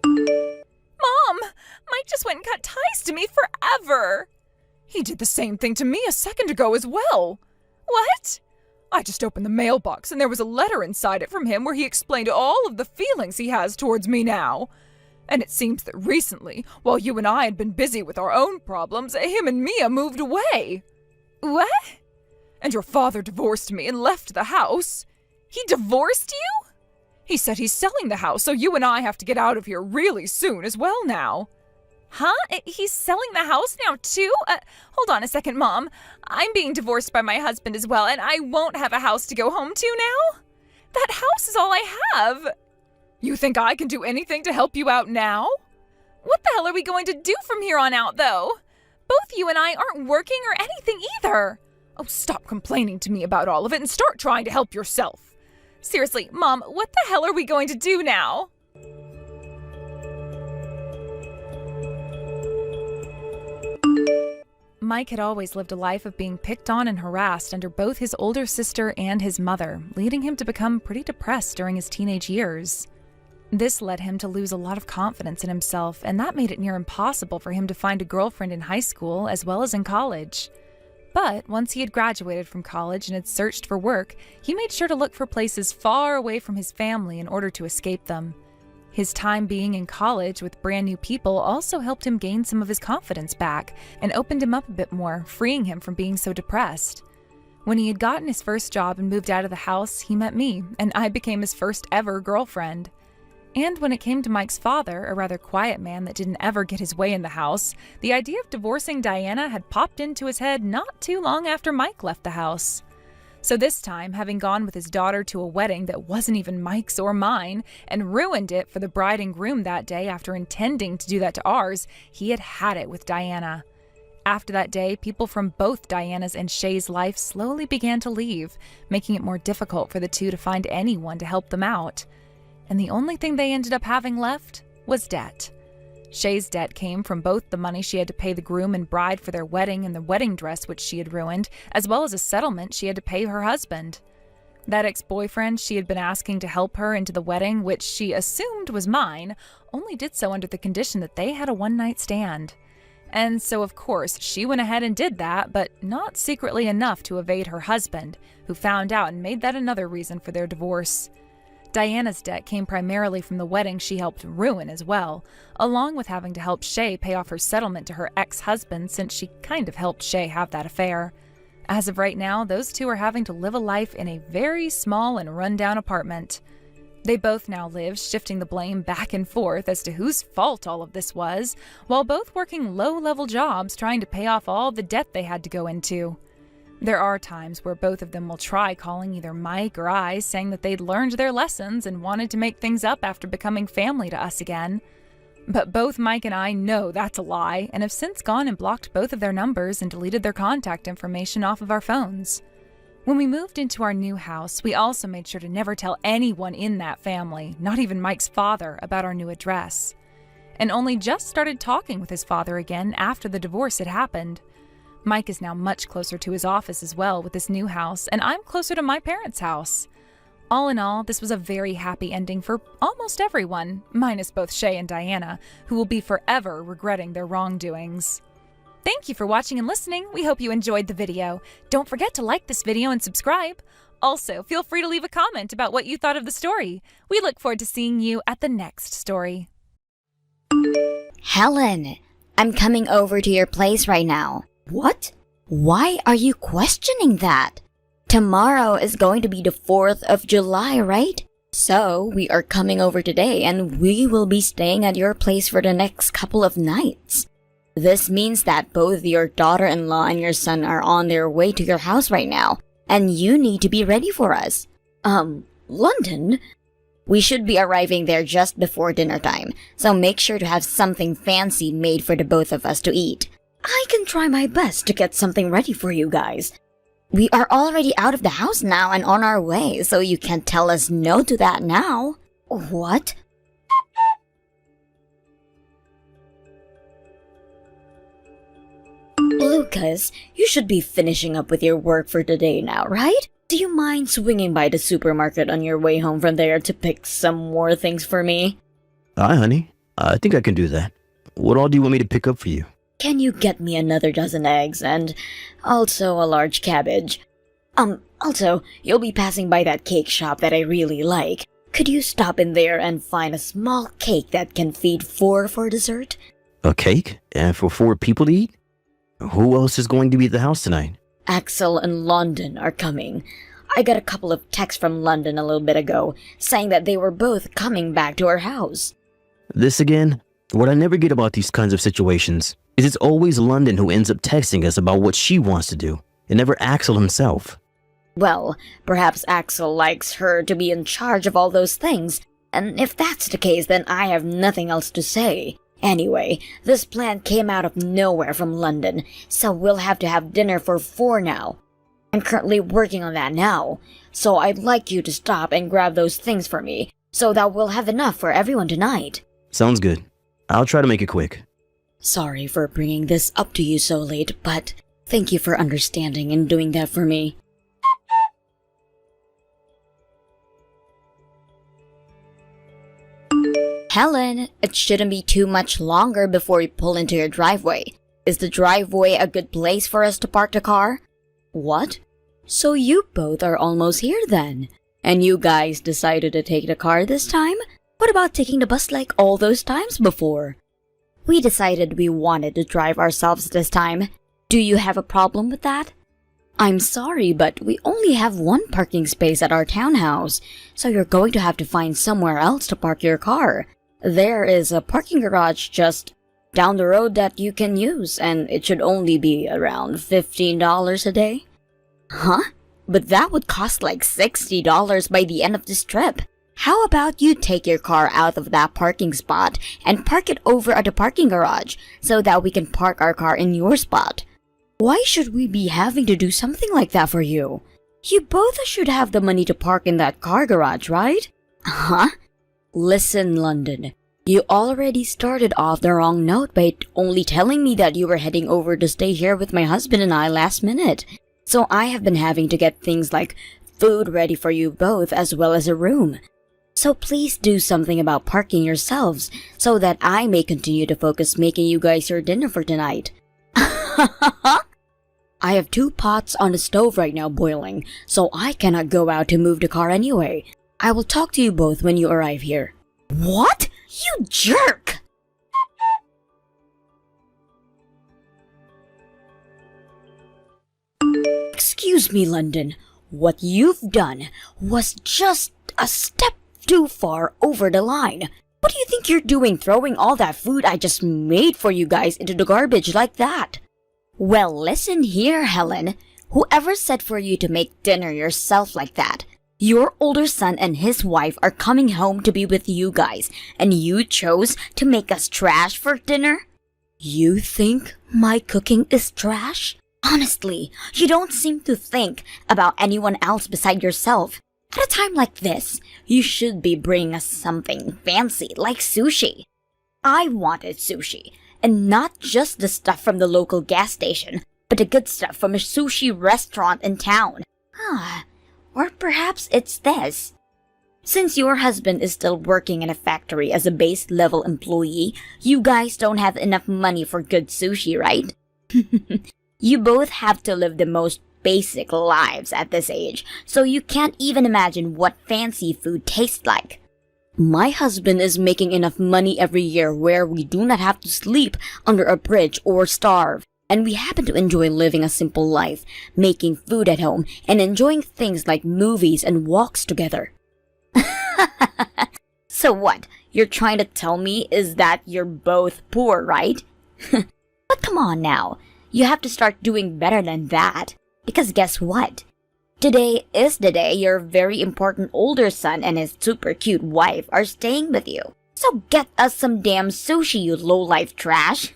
Mom! Mike just went and cut ties to me forever. He did the same thing to me a second ago as well. What? I just opened the mailbox and there was a letter inside it from him where he explained all of the feelings he has towards me now. And it seems that recently, while you and I had been busy with our own problems, him and Mia moved away. What? And your father divorced me and left the house. He divorced you? He said he's selling the house, so you and I have to get out of here really soon as well now. Huh? He's selling the house now too? Hold on a second, Mom. I'm being divorced by my husband as well, and I won't have a house to go home to now? That house is all I have. You think I can do anything to help you out now? What the hell are we going to do from here on out, though? Both you and I aren't working or anything either. Oh, stop complaining to me about all of it and start trying to help yourself. Seriously, Mom, what the hell are we going to do now? Mike had always lived a life of being picked on and harassed under both his older sister and his mother, leading him to become pretty depressed during his teenage years. This led him to lose a lot of confidence in himself, and that made it near impossible for him to find a girlfriend in high school as well as in college. But once he had graduated from college and had searched for work, he made sure to look for places far away from his family in order to escape them. His time being in college with brand new people also helped him gain some of his confidence back and opened him up a bit more, freeing him from being so depressed. When he had gotten his first job and moved out of the house, he met me, and I became his first ever girlfriend. And when it came to Mike's father, a rather quiet man that didn't ever get his way in the house, the idea of divorcing Diana had popped into his head not too long after Mike left the house. So this time, having gone with his daughter to a wedding that wasn't even Mike's or mine, and ruined it for the bride and groom that day after intending to do that to ours, he had had it with Diana. After that day, people from both Diana's and Shay's life slowly began to leave, making it more difficult for the two to find anyone to help them out. And the only thing they ended up having left was debt. Shay's debt came from both the money she had to pay the groom and bride for their wedding and the wedding dress which she had ruined, as well as a settlement she had to pay her husband. That ex-boyfriend she had been asking to help her into the wedding, which she assumed was mine, only did so under the condition that they had a one-night stand. And so, of course, she went ahead and did that, but not secretly enough to evade her husband, who found out and made that another reason for their divorce. Diana's debt came primarily from the wedding she helped ruin as well, along with having to help Shay pay off her settlement to her ex-husband since she kind of helped Shay have that affair. As of right now, those two are having to live a life in a very small and run-down apartment. They both now live shifting the blame back and forth as to whose fault all of this was, while both working low-level jobs trying to pay off all the debt they had to go into. There are times where both of them will try calling either Mike or I, saying that they'd learned their lessons and wanted to make things up after becoming family to us again. But both Mike and I know that's a lie, and have since gone and blocked both of their numbers and deleted their contact information off of our phones. When we moved into our new house, we also made sure to never tell anyone in that family, not even Mike's father, about our new address. And only just started talking with his father again after the divorce had happened. Mike is now much closer to his office as well with this new house, and I'm closer to my parents' house. All in all, this was a very happy ending for almost everyone, minus both Shay and Diana, who will be forever regretting their wrongdoings. Thank you for watching and listening. We hope you enjoyed the video. Don't forget to like this video and subscribe. Also, feel free to leave a comment about what you thought of the story. We look forward to seeing you at the next story. Helen, I'm coming over to your place right now. What? Why are you questioning that? Tomorrow is going to be the 4th of July, right? So, we are coming over today and we will be staying at your place for the next couple of nights. This means that both your daughter-in-law and your son are on their way to your house right now, and you need to be ready for us. London? We should be arriving there just before dinner time, so make sure to have something fancy made for the both of us to eat. I can try my best to get something ready for you guys. We are already out of the house now and on our way, so you can't tell us no to that now. What? Lucas, you should be finishing up with your work for today now, right? Do you mind swinging by the supermarket on your way home from there to pick some more things for me? Hi, honey. I think I can do that. What all do you want me to pick up for you? Can you get me another dozen eggs and also a large cabbage? Also, you'll be passing by that cake shop that I really like. Could you stop in there and find a small cake that can feed 4 for dessert? A cake? And for 4 people to eat? Who else is going to be at the house tonight? Axel and London are coming. I got a couple of texts from London a little bit ago, saying that they were both coming back to our house. This again? What I never get about these kinds of situations is it's always London who ends up texting us about what she wants to do, and never Axel himself. Well, perhaps Axel likes her to be in charge of all those things, and if that's the case, then I have nothing else to say. Anyway, this plan came out of nowhere from London, so we'll have to have dinner for 4 now. I'm currently working on that now, so I'd like you to stop and grab those things for me, so that we'll have enough for everyone tonight. Sounds good. I'll try to make it quick. Sorry for bringing this up to you so late, but thank you for understanding and doing that for me. Helen, it shouldn't be too much longer before we pull into your driveway. Is the driveway a good place for us to park the car? What? So you both are almost here then? And you guys decided to take the car this time? What about taking the bus like all those times before? We decided we wanted to drive ourselves this time. Do you have a problem with that? I'm sorry, but we only have one parking space at our townhouse, so you're going to have to find somewhere else to park your car. There is a parking garage just down the road that you can use, and it should only be around $15 a day. Huh? But that would cost like $60 by the end of this trip. How about you take your car out of that parking spot and park it over at the parking garage so that we can park our car in your spot? Why should we be having to do something like that for you? You both should have the money to park in that car garage, right? Huh? Listen, London. You already started off the wrong note by only telling me that you were heading over to stay here with my husband and I last minute. So I have been having to get things like food ready for you both as well as a room. So please do something about parking yourselves so that I may continue to focus making you guys your dinner for tonight. I have 2 pots on the stove right now boiling, so I cannot go out to move the car anyway. I will talk to you both when you arrive here. What? You jerk! Excuse me, London. What you've done was just a step too far over the line. What do you think you're doing throwing all that food I just made for you guys into the garbage like that? Well, listen here, Helen. Whoever said for you to make dinner yourself like that? Your older son and his wife are coming home to be with you guys, and you chose to make us trash for dinner? You think my cooking is trash? Honestly, you don't seem to think about anyone else beside yourself. At a time like this, you should be bringing us something fancy like sushi. I wanted sushi, and not just the stuff from the local gas station, but the good stuff from a sushi restaurant in town. Or perhaps it's this. Since your husband is still working in a factory as a base level employee, you guys don't have enough money for good sushi, right? You both have to live the most basic lives at this age, so you can't even imagine what fancy food tastes like. My husband is making enough money every year where we do not have to sleep under a bridge or starve, and we happen to enjoy living a simple life, making food at home, and enjoying things like movies and walks together. So what, you're trying to tell me is that you're both poor, right? But come on now, you have to start doing better than that. Because guess what? Today is the day your very important older son and his super cute wife are staying with you. So get us some damn sushi, you low-life trash.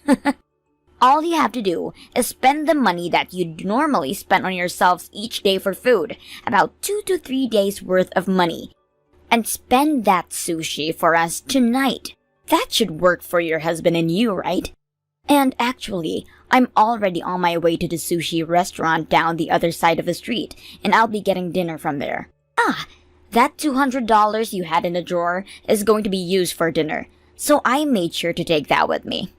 All you have to do is spend the money that you'd normally spend on yourselves each day for food, about 2 to 3 days worth of money, and spend that sushi for us tonight. That should work for your husband and you, right? And actually, I'm already on my way to the sushi restaurant down the other side of the street, and I'll be getting dinner from there. That $200 you had in the drawer is going to be used for dinner, so I made sure to take that with me.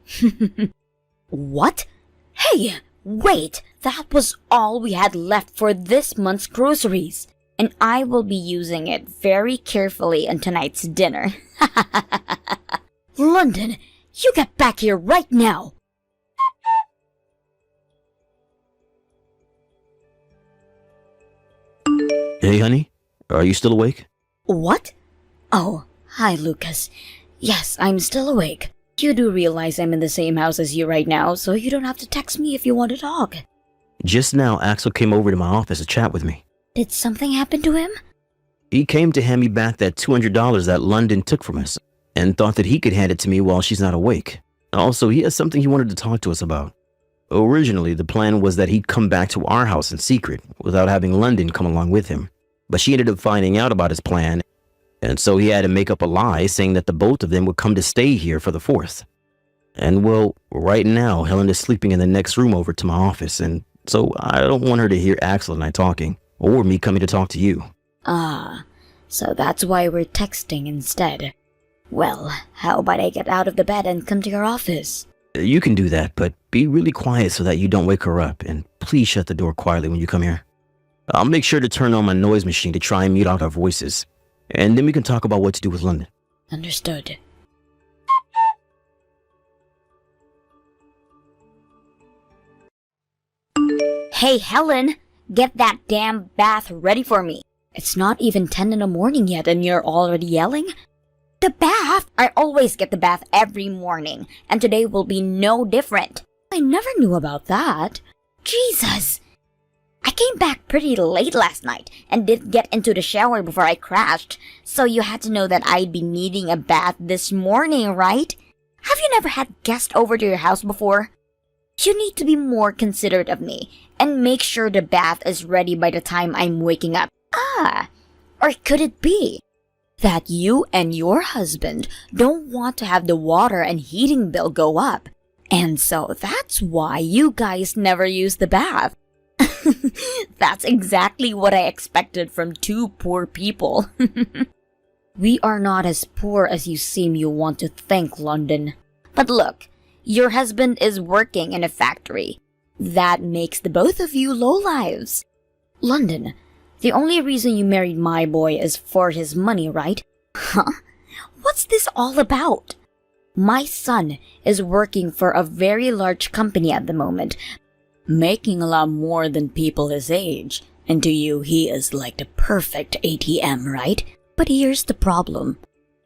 What? Hey, wait! That was all we had left for this month's groceries, and I will be using it very carefully on tonight's dinner. London, you get back here right now! Hey, honey, are you still awake? What? Oh, hi, Lucas. Yes, I'm still awake. You do realize I'm in the same house as you right now, so you don't have to text me if you want to talk. Just now, Axel came over to my office to chat with me. Did something happen to him? He came to hand me back that $200 that London took from us, and thought that he could hand it to me while she's not awake. Also, he has something he wanted to talk to us about. Originally, the plan was that he'd come back to our house in secret, without having London come along with him. But she ended up finding out about his plan, and so he had to make up a lie saying that the both of them would come to stay here for the 4th. And well, right now, Helen is sleeping in the next room over to my office, and so I don't want her to hear Axel and I talking, or me coming to talk to you. So that's why we're texting instead. Well, how about I get out of the bed and come to your office? You can do that, but be really quiet so that you don't wake her up, and please shut the door quietly when you come here. I'll make sure to turn on my noise machine to try and mute out our voices, and then we can talk about what to do with London. Understood. Hey, Helen! Get that damn bath ready for me. It's not even 10 in the morning yet and you're already yelling? The bath? I always get the bath every morning, and today will be no different. I never knew about that. Jesus! I came back pretty late last night and didn't get into the shower before I crashed, so you had to know that I'd be needing a bath this morning, right? Have you never had guests over to your house before? You need to be more considerate of me and make sure the bath is ready by the time I'm waking up. Or could it be that you and your husband don't want to have the water and heating bill go up, and so that's why you guys never use the bath? That's exactly what I expected from two poor people. We are not as poor as you seem you want to think, London. But look, your husband is working in a factory. That makes the both of you lowlives. London, the only reason you married my boy is for his money, right? Huh? What's this all about? My son is working for a very large company at the moment, making a lot more than people his age. And to you, he is like the perfect ATM, right? But here's the problem.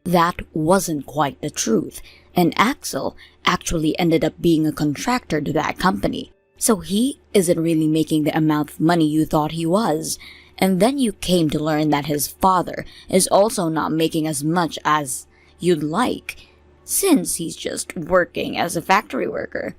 That wasn't quite the truth, and Axel actually ended up being a contractor to that company. So he isn't really making the amount of money you thought he was. And then you came to learn that his father is also not making as much as you'd like, since he's just working as a factory worker.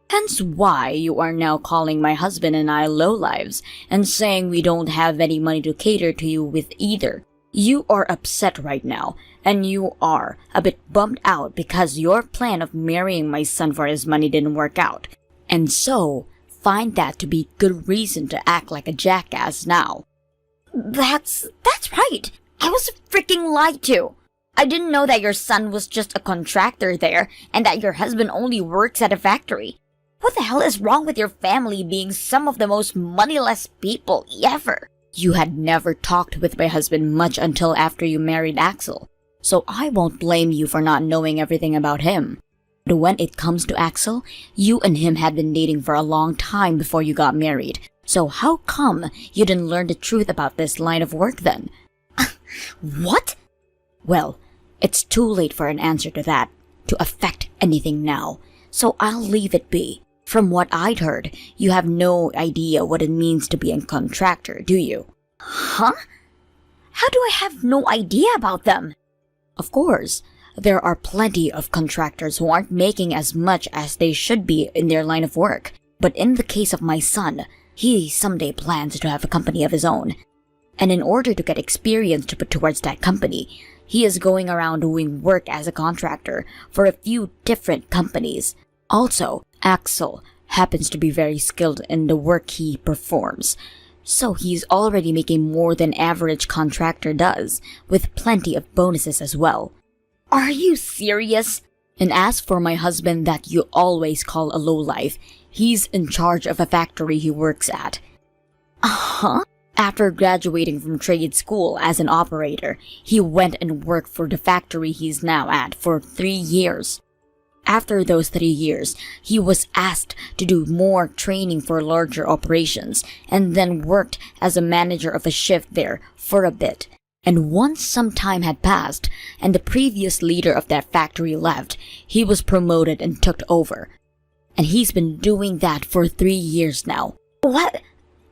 Hence why you are now calling my husband and I lowlives and saying we don't have any money to cater to you with either. You are upset right now, and you are a bit bummed out because your plan of marrying my son for his money didn't work out. And so, find that to be good reason to act like a jackass now. That's right. I was freaking lied to. I didn't know that your son was just a contractor there and that your husband only works at a factory. What the hell is wrong with your family being some of the most moneyless people ever? You had never talked with my husband much until after you married Axel, so I won't blame you for not knowing everything about him. But when it comes to Axel, you and him had been dating for a long time before you got married. So how come you didn't learn the truth about this line of work then? What? Well, it's too late for an answer to that to affect anything now, so I'll leave it be. From what I'd heard, you have no idea what it means to be a contractor, do you? Huh? How do I have no idea about them? Of course, there are plenty of contractors who aren't making as much as they should be in their line of work. But in the case of my son, he someday plans to have a company of his own. And in order to get experience to put towards that company, he is going around doing work as a contractor for a few different companies. Also, Axel happens to be very skilled in the work he performs, so he's already making more than average contractor does, with plenty of bonuses as well. Are you serious? And as for my husband that you always call a lowlife, he's in charge of a factory he works at. Uh-huh. After graduating from trade school as an operator, he went and worked for the factory he's now at for 3 years. After those 3 years, he was asked to do more training for larger operations and then worked as a manager of a shift there for a bit. And once some time had passed and the previous leader of that factory left, he was promoted and took over. And he's been doing that for 3 years now. What?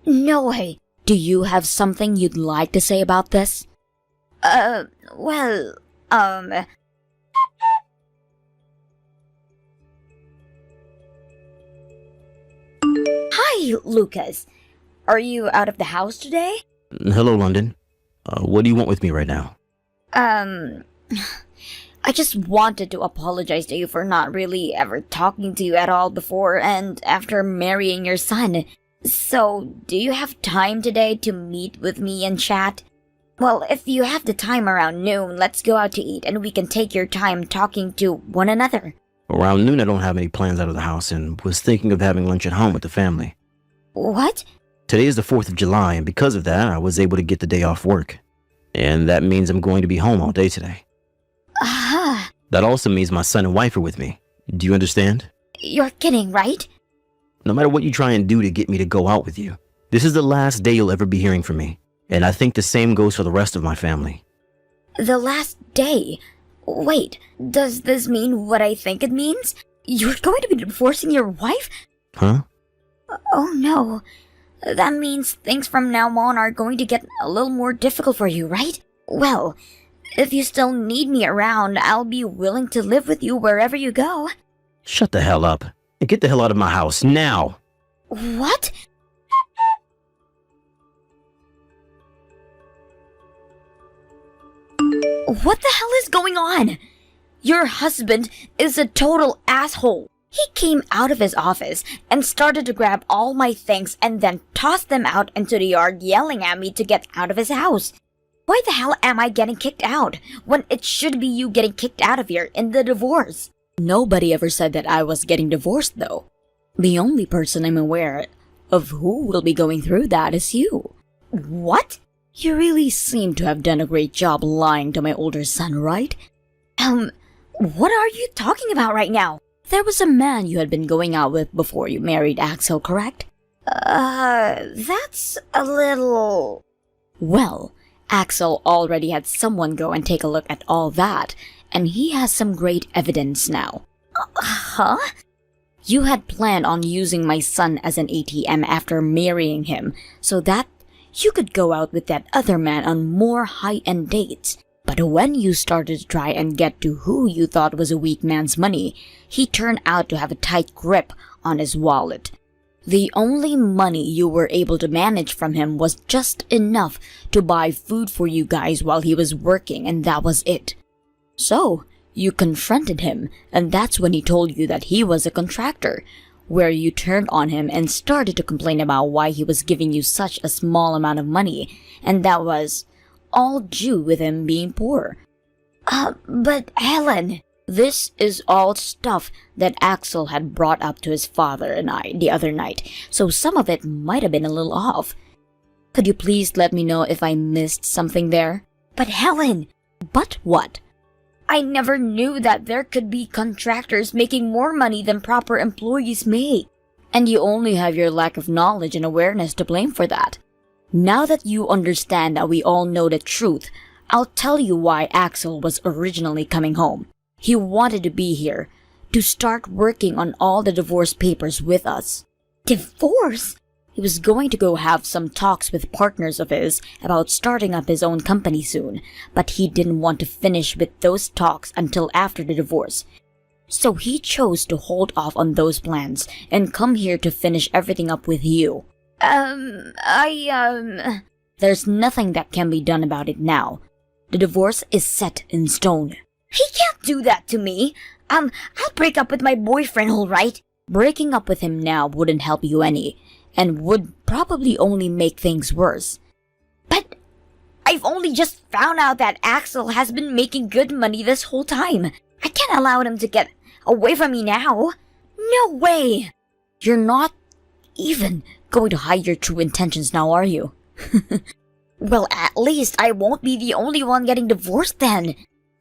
No way. Do you have something you'd like to say about this? Hi, Lucas. Are you out of the house today? Hello, London. What do you want with me right now? I just wanted to apologize to you for not really ever talking to you at all before and after marrying your son. So, do you have time today to meet with me and chat? Well, if you have the time around noon, let's go out to eat and we can take your time talking to one another. Around noon, I don't have any plans out of the house and was thinking of having lunch at home with the family. What? Today is the 4th of July, and because of that, I was able to get the day off work. And that means I'm going to be home all day today. That also means my son and wife are with me. Do you understand? You're kidding, right? No matter what you try and do to get me to go out with you, this is the last day you'll ever be hearing from me. And I think the same goes for the rest of my family. The last day? Wait, does this mean what I think it means? You're going to be divorcing your wife? Huh? Oh no. That means things from now on are going to get a little more difficult for you, right? Well, if you still need me around, I'll be willing to live with you wherever you go. Shut the hell up and get the hell out of my house now. What? What the hell is going on? Your husband is a total asshole. He came out of his office and started to grab all my things and then toss them out into the yard, yelling at me to get out of his house. Why the hell am I getting kicked out when it should be you getting kicked out of here in the divorce? Nobody ever said that I was getting divorced, though. The only person I'm aware of who will be going through that is you. What? You really seem to have done a great job lying to my older son, right? What are you talking about right now? There was a man you had been going out with before you married Axel, correct? That's a little... Well, Axel already had someone go and take a look at all that, and he has some great evidence now. Huh? You had planned on using my son as an ATM after marrying him, so that you could go out with that other man on more high-end dates. But when you started to try and get to who you thought was a weak man's money, he turned out to have a tight grip on his wallet. The only money you were able to manage from him was just enough to buy food for you guys while he was working, and that was it. So, you confronted him, and that's when he told you that he was a contractor, where you turned on him and started to complain about why he was giving you such a small amount of money, and that was all due with him being poor. But Helen, this is all stuff that Axel had brought up to his father and I the other night, so some of it might have been a little off. Could you please let me know if I missed something there? But Helen! But what? I never knew that there could be contractors making more money than proper employees make. And you only have your lack of knowledge and awareness to blame for that. Now that you understand that we all know the truth, I'll tell you why Axel was originally coming home. He wanted to be here, to start working on all the divorce papers with us. Divorce? He was going to go have some talks with partners of his about starting up his own company soon, but he didn't want to finish with those talks until after the divorce. So he chose to hold off on those plans and come here to finish everything up with you. There's nothing that can be done about it now. The divorce is set in stone. He can't do that to me. I'll break up with my boyfriend, all right? Breaking up with him now wouldn't help you any, and would probably only make things worse. But I've only just found out that Axel has been making good money this whole time. I can't allow him to get away from me now. No way! You're not even going to hide your true intentions now, are you? Well, at least I won't be the only one getting divorced then.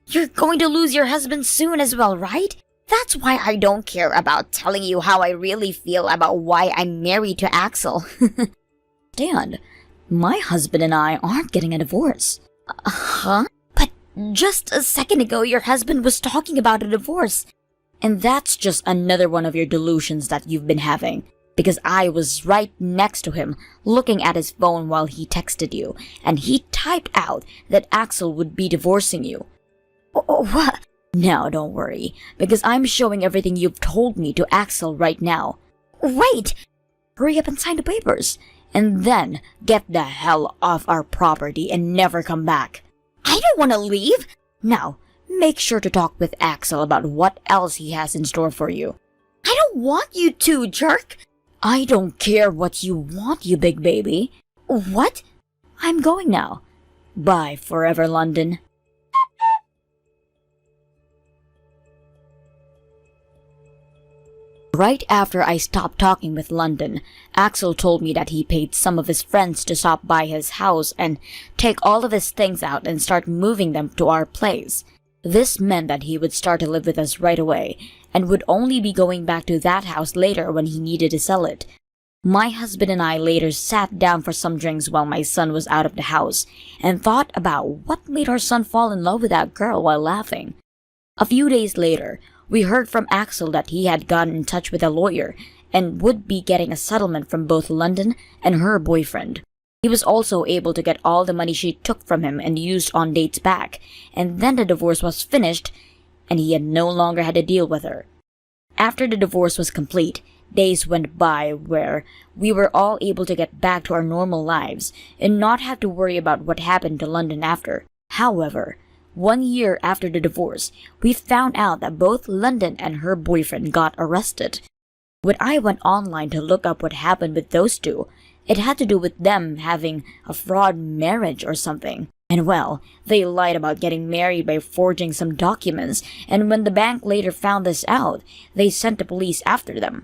You're going to lose your husband soon as well, right? That's why I don't care about telling you how I really feel about why I'm married to Axel. Dan, my husband and I aren't getting a divorce. Huh? But just a second ago your husband was talking about a divorce. And that's just another one of your delusions that you've been having. Because I was right next to him, looking at his phone while he texted you, and he typed out that Axel would be divorcing you. What? Now don't worry, because I'm showing everything you've told me to Axel right now. Wait! Hurry up and sign the papers, and then get the hell off our property and never come back. I don't want to leave! Now, make sure to talk with Axel about what else he has in store for you. I don't want you to, jerk! I don't care what you want, you big baby. What? I'm going now. Bye forever, London. Right after I stopped talking with London, Axel told me that he paid some of his friends to stop by his house and take all of his things out and start moving them to our place. This meant that he would start to live with us right away, and would only be going back to that house later when he needed to sell it. My husband and I later sat down for some drinks while my son was out of the house, and thought about what made our son fall in love with that girl while laughing. A few days later, we heard from Axel that he had gotten in touch with a lawyer, and would be getting a settlement from both London and her boyfriend. He was also able to get all the money she took from him and used on dates back, and then the divorce was finished, and he had no longer had to deal with her. After the divorce was complete, days went by where we were all able to get back to our normal lives and not have to worry about what happened to London after. However, 1 year after the divorce, we found out that both London and her boyfriend got arrested. When I went online to look up what happened with those two, it had to do with them having a fraud marriage or something. And well, they lied about getting married by forging some documents, and when the bank later found this out, they sent the police after them.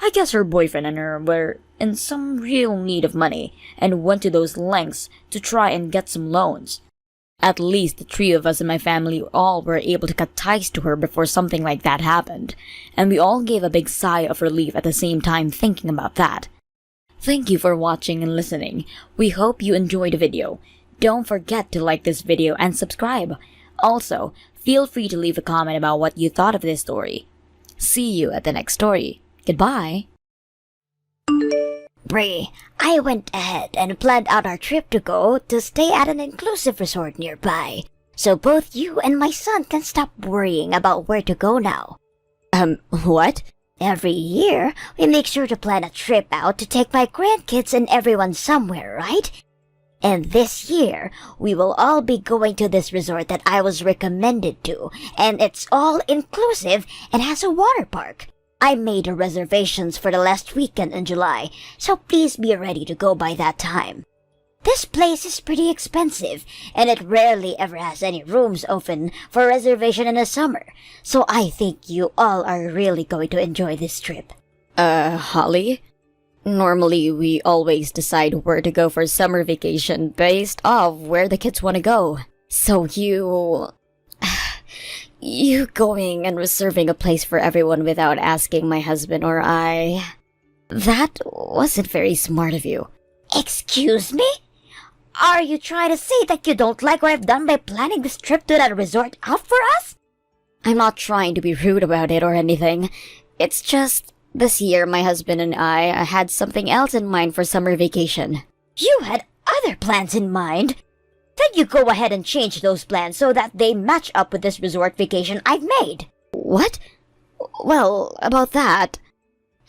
I guess her boyfriend and her were in some real need of money, and went to those lengths to try and get some loans. At least the three of us in my family all were able to cut ties to her before something like that happened, and we all gave a big sigh of relief at the same time thinking about that. Thank you for watching and listening. We hope you enjoyed the video. Don't forget to like this video and subscribe. Also, feel free to leave a comment about what you thought of this story. See you at the next story. Goodbye. Bree, I went ahead and planned out our trip to go to stay at an inclusive resort nearby, so both you and my son can stop worrying about where to go now. What? Every year, we make sure to plan a trip out to take my grandkids and everyone somewhere, right? And this year, we will all be going to this resort that I was recommended to, and it's all inclusive and has a water park. I made the reservations for the last weekend in July, so please be ready to go by that time. This place is pretty expensive, and it rarely ever has any rooms open for reservation in the summer, so I think you all are really going to enjoy this trip. Holly? Normally, we always decide where to go for summer vacation based off where the kids want to go. So you going and reserving a place for everyone without asking my husband or I... That wasn't very smart of you. Excuse me? Are you trying to say that you don't like what I've done by planning this trip to that resort out for us? I'm not trying to be rude about it or anything. It's just, this year my husband and I had something else in mind for summer vacation. You had other plans in mind? Then you go ahead and change those plans so that they match up with this resort vacation I've made. What? Well, about that...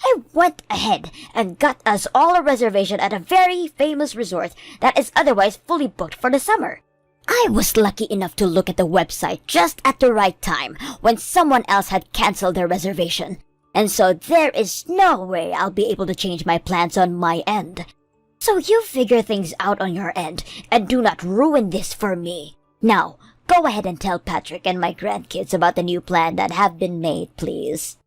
I went ahead and got us all a reservation at a very famous resort that is otherwise fully booked for the summer. I was lucky enough to look at the website just at the right time when someone else had canceled their reservation. And so there is no way I'll be able to change my plans on my end. So you figure things out on your end and do not ruin this for me. Now, go ahead and tell Patrick and my grandkids about the new plan that have been made, please.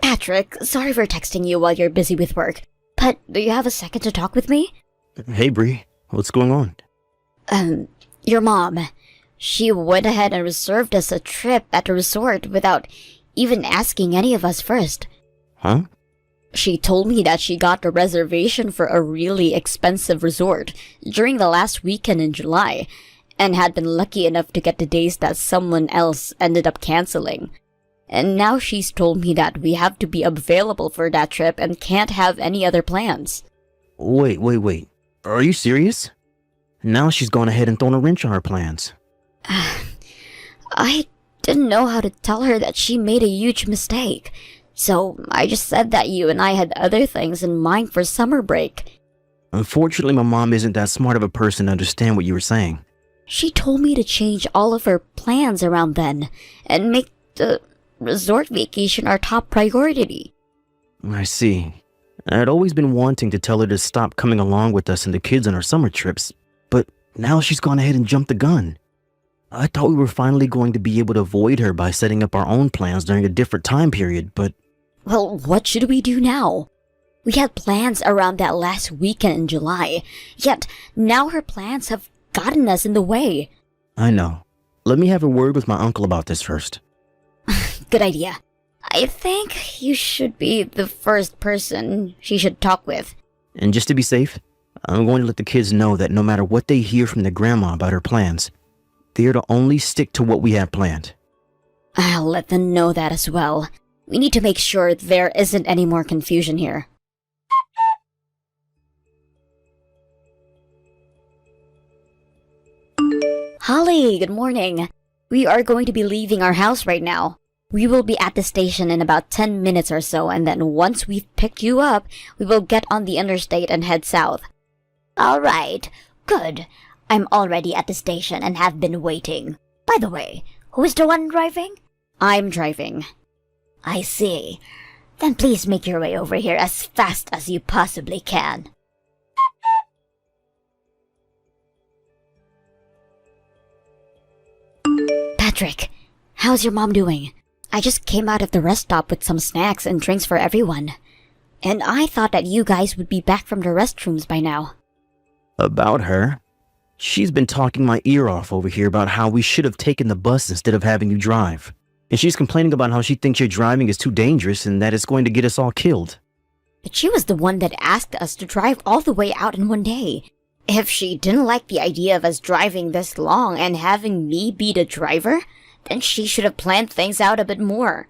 Patrick, sorry for texting you while you're busy with work, but do you have a second to talk with me? Hey, Bree. What's going on? Your mom. She went ahead and reserved us a trip at the resort without even asking any of us first. Huh? She told me that she got the reservation for a really expensive resort during the last weekend in July, and had been lucky enough to get the days that someone else ended up canceling. And now she's told me that we have to be available for that trip and can't have any other plans. Wait. Are you serious? Now she's gone ahead and thrown a wrench on our plans. I didn't know how to tell her that she made a huge mistake, so I just said that you and I had other things in mind for summer break. Unfortunately, my mom isn't that smart of a person to understand what you were saying. She told me to change all of her plans around then and make the resort vacation our top priority. I see. I'd always been wanting to tell her to stop coming along with us and the kids on our summer trips, but now she's gone ahead and jumped the gun. I thought we were finally going to be able to avoid her by setting up our own plans during a different time period, but... Well, what should we do now? We had plans around that last weekend in July, yet now her plans have gotten us in the way. I know. Let me have a word with my uncle about this first. Good idea. I think you should be the first person she should talk with. And just to be safe, I'm going to let the kids know that no matter what they hear from their grandma about her plans, they are to only stick to what we have planned. I'll let them know that as well. We need to make sure there isn't any more confusion here. Holly, good morning. We are going to be leaving our house right now. We will be at the station in about 10 minutes or so, and then once we've picked you up, we will get on the interstate and head south. All right, good. I'm already at the station and have been waiting. By the way, who is the one driving? I'm driving. I see. Then please make your way over here as fast as you possibly can. Patrick, how's your mom doing? I just came out of the rest stop with some snacks and drinks for everyone. And I thought that you guys would be back from the restrooms by now. About her? She's been talking my ear off over here about how we should have taken the bus instead of having you drive. And she's complaining about how she thinks your driving is too dangerous and that it's going to get us all killed. But she was the one that asked us to drive all the way out in one day. If she didn't like the idea of us driving this long and having me be the driver, then she should have planned things out a bit more.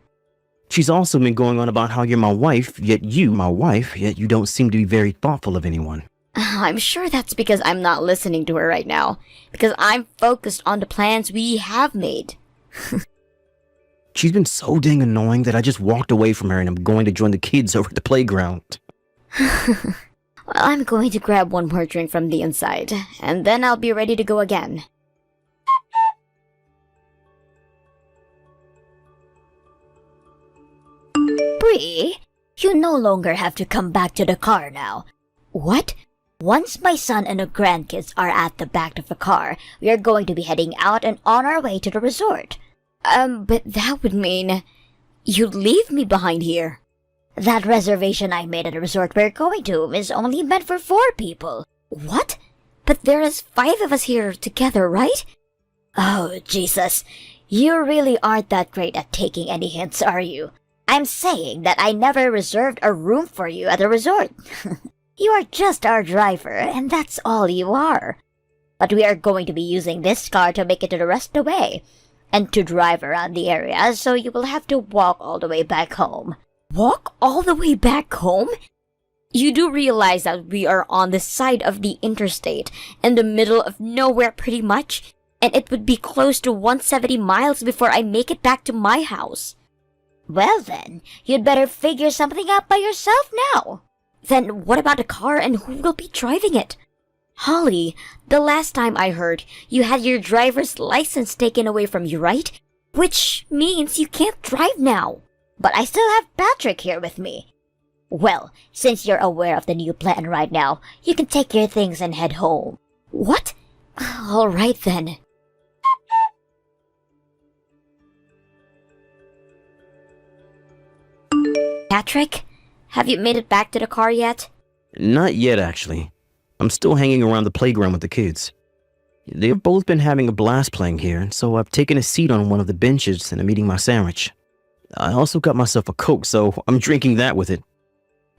She's also been going on about how you're my wife, yet you don't seem to be very thoughtful of anyone. I'm sure that's because I'm not listening to her right now, because I'm focused on the plans we have made. She's been so dang annoying that I just walked away from her and I'm going to join the kids over at the playground. Well, I'm going to grab one more drink from the inside, and then I'll be ready to go again. Bree, you no longer have to come back to the car now. What? Once my son and the grandkids are at the back of the car, we are going to be heading out and on our way to the resort. But that would mean you'd leave me behind here. That reservation I made at the resort we're going to is only meant for 4 people. What? But there is 5 of us here together, right? Oh, Jesus. You really aren't that great at taking any hints, are you? I'm saying that I never reserved a room for you at the resort. You are just our driver, and that's all you are. But we are going to be using this car to make it to the rest of the way, and to drive around the area, so you will have to walk all the way back home. Walk all the way back home? You do realize that we are on the side of the interstate, in the middle of nowhere pretty much, and it would be close to 170 miles before I make it back to my house. Well then, you'd better figure something out by yourself now. Then what about the car and who will be driving it? Holly, the last time I heard, you had your driver's license taken away from you, right? Which means you can't drive now. But I still have Patrick here with me. Well, since you're aware of the new plan right now, you can take your things and head home. What? All right then. Patrick, have you made it back to the car yet? Not yet, actually. I'm still hanging around the playground with the kids. They've both been having a blast playing here, so I've taken a seat on one of the benches and I'm eating my sandwich. I also got myself a Coke, so I'm drinking that with it.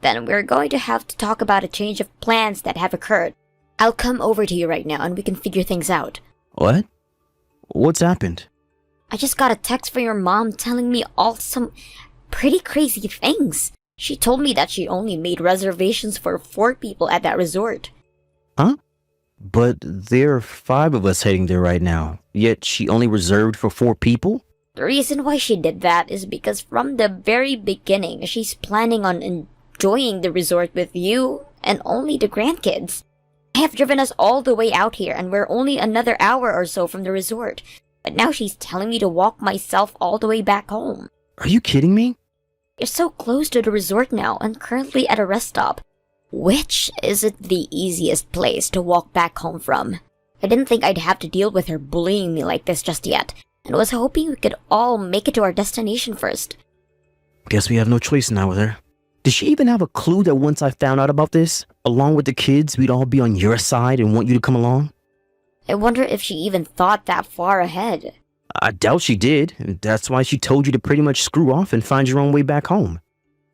Then we're going to have to talk about a change of plans that have occurred. I'll come over to you right now and we can figure things out. What? What's happened? I just got a text from your mom telling me all some pretty crazy things. She told me that she only made reservations for 4 people at that resort. Huh? But there are 5 of us heading there right now, yet she only reserved for 4 people? The reason why she did that is because from the very beginning, she's planning on enjoying the resort with you and only the grandkids. I have driven us all the way out here and we're only another hour or so from the resort. But now she's telling me to walk myself all the way back home. Are you kidding me? You're so close to the resort now and currently at a rest stop. Which isn't the easiest place to walk back home from. I didn't think I'd have to deal with her bullying me like this just yet, and was hoping we could all make it to our destination first. Guess we have no choice now with her. Did she even have a clue that once I found out about this, along with the kids, we'd all be on your side and want you to come along? I wonder if she even thought that far ahead. I doubt she did. That's why she told you to pretty much screw off and find your own way back home.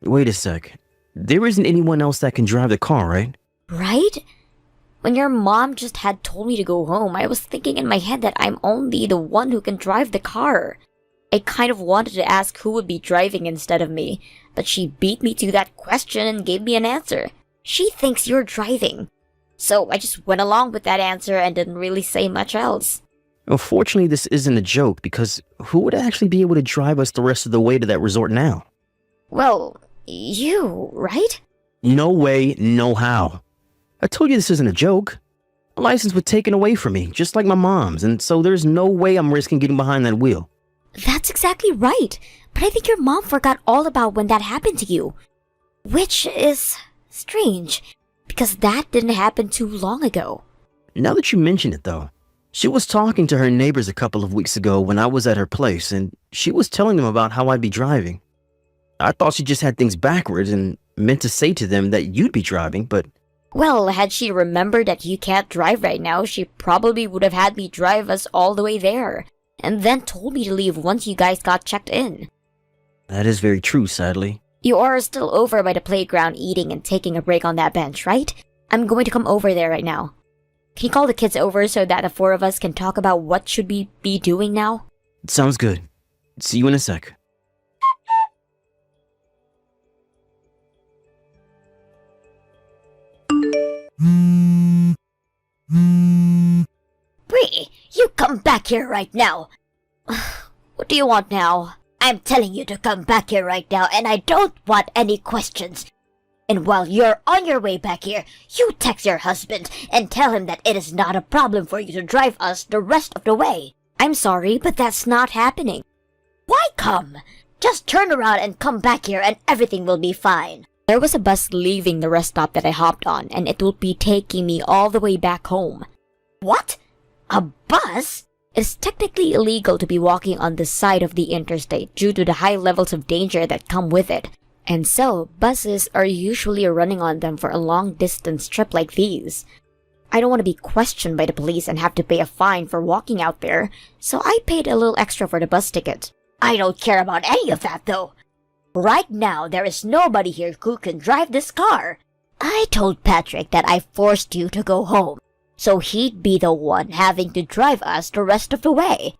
Wait a sec. There isn't anyone else that can drive the car, right? Right? When your mom just had told me to go home, I was thinking in my head that I'm only the one who can drive the car. I kind of wanted to ask who would be driving instead of me, but she beat me to that question and gave me an answer. She thinks you're driving. So I just went along with that answer and didn't really say much else. Unfortunately, this isn't a joke because who would actually be able to drive us the rest of the way to that resort now? Well, you, right? No way, no how. I told you this isn't a joke. My license was taken away from me, just like my mom's, and so there's no way I'm risking getting behind that wheel. That's exactly right. But I think your mom forgot all about when that happened to you. Which is strange, because that didn't happen too long ago. Now that you mention it, though, she was talking to her neighbors a couple of weeks ago when I was at her place, and she was telling them about how I'd be driving. I thought she just had things backwards and meant to say to them that you'd be driving, but... Well, had she remembered that you can't drive right now, she probably would have had me drive us all the way there, and then told me to leave once you guys got checked in. That is very true, sadly. You are still over by the playground eating and taking a break on that bench, right? I'm going to come over there right now. Can you call the kids over so that the four of us can talk about what should we be doing now? Sounds good. See you in a sec. Bree, you come back here right now. What do you want now? I'm telling you to come back here right now, and I don't want any questions. And while you're on your way back here, you text your husband and tell him that it is not a problem for you to drive us the rest of the way. I'm sorry, but that's not happening. Why come? Just turn around and come back here and everything will be fine. There was a bus leaving the rest stop that I hopped on, and it will be taking me all the way back home. What? A bus? It's technically illegal to be walking on the side of the interstate due to the high levels of danger that come with it. And so, buses are usually running on them for a long-distance trip like these. I don't want to be questioned by the police and have to pay a fine for walking out there, so I paid a little extra for the bus ticket. I don't care about any of that, though. Right now, there is nobody here who can drive this car. I told Patrick that I forced you to go home, so he'd be the one having to drive us the rest of the way.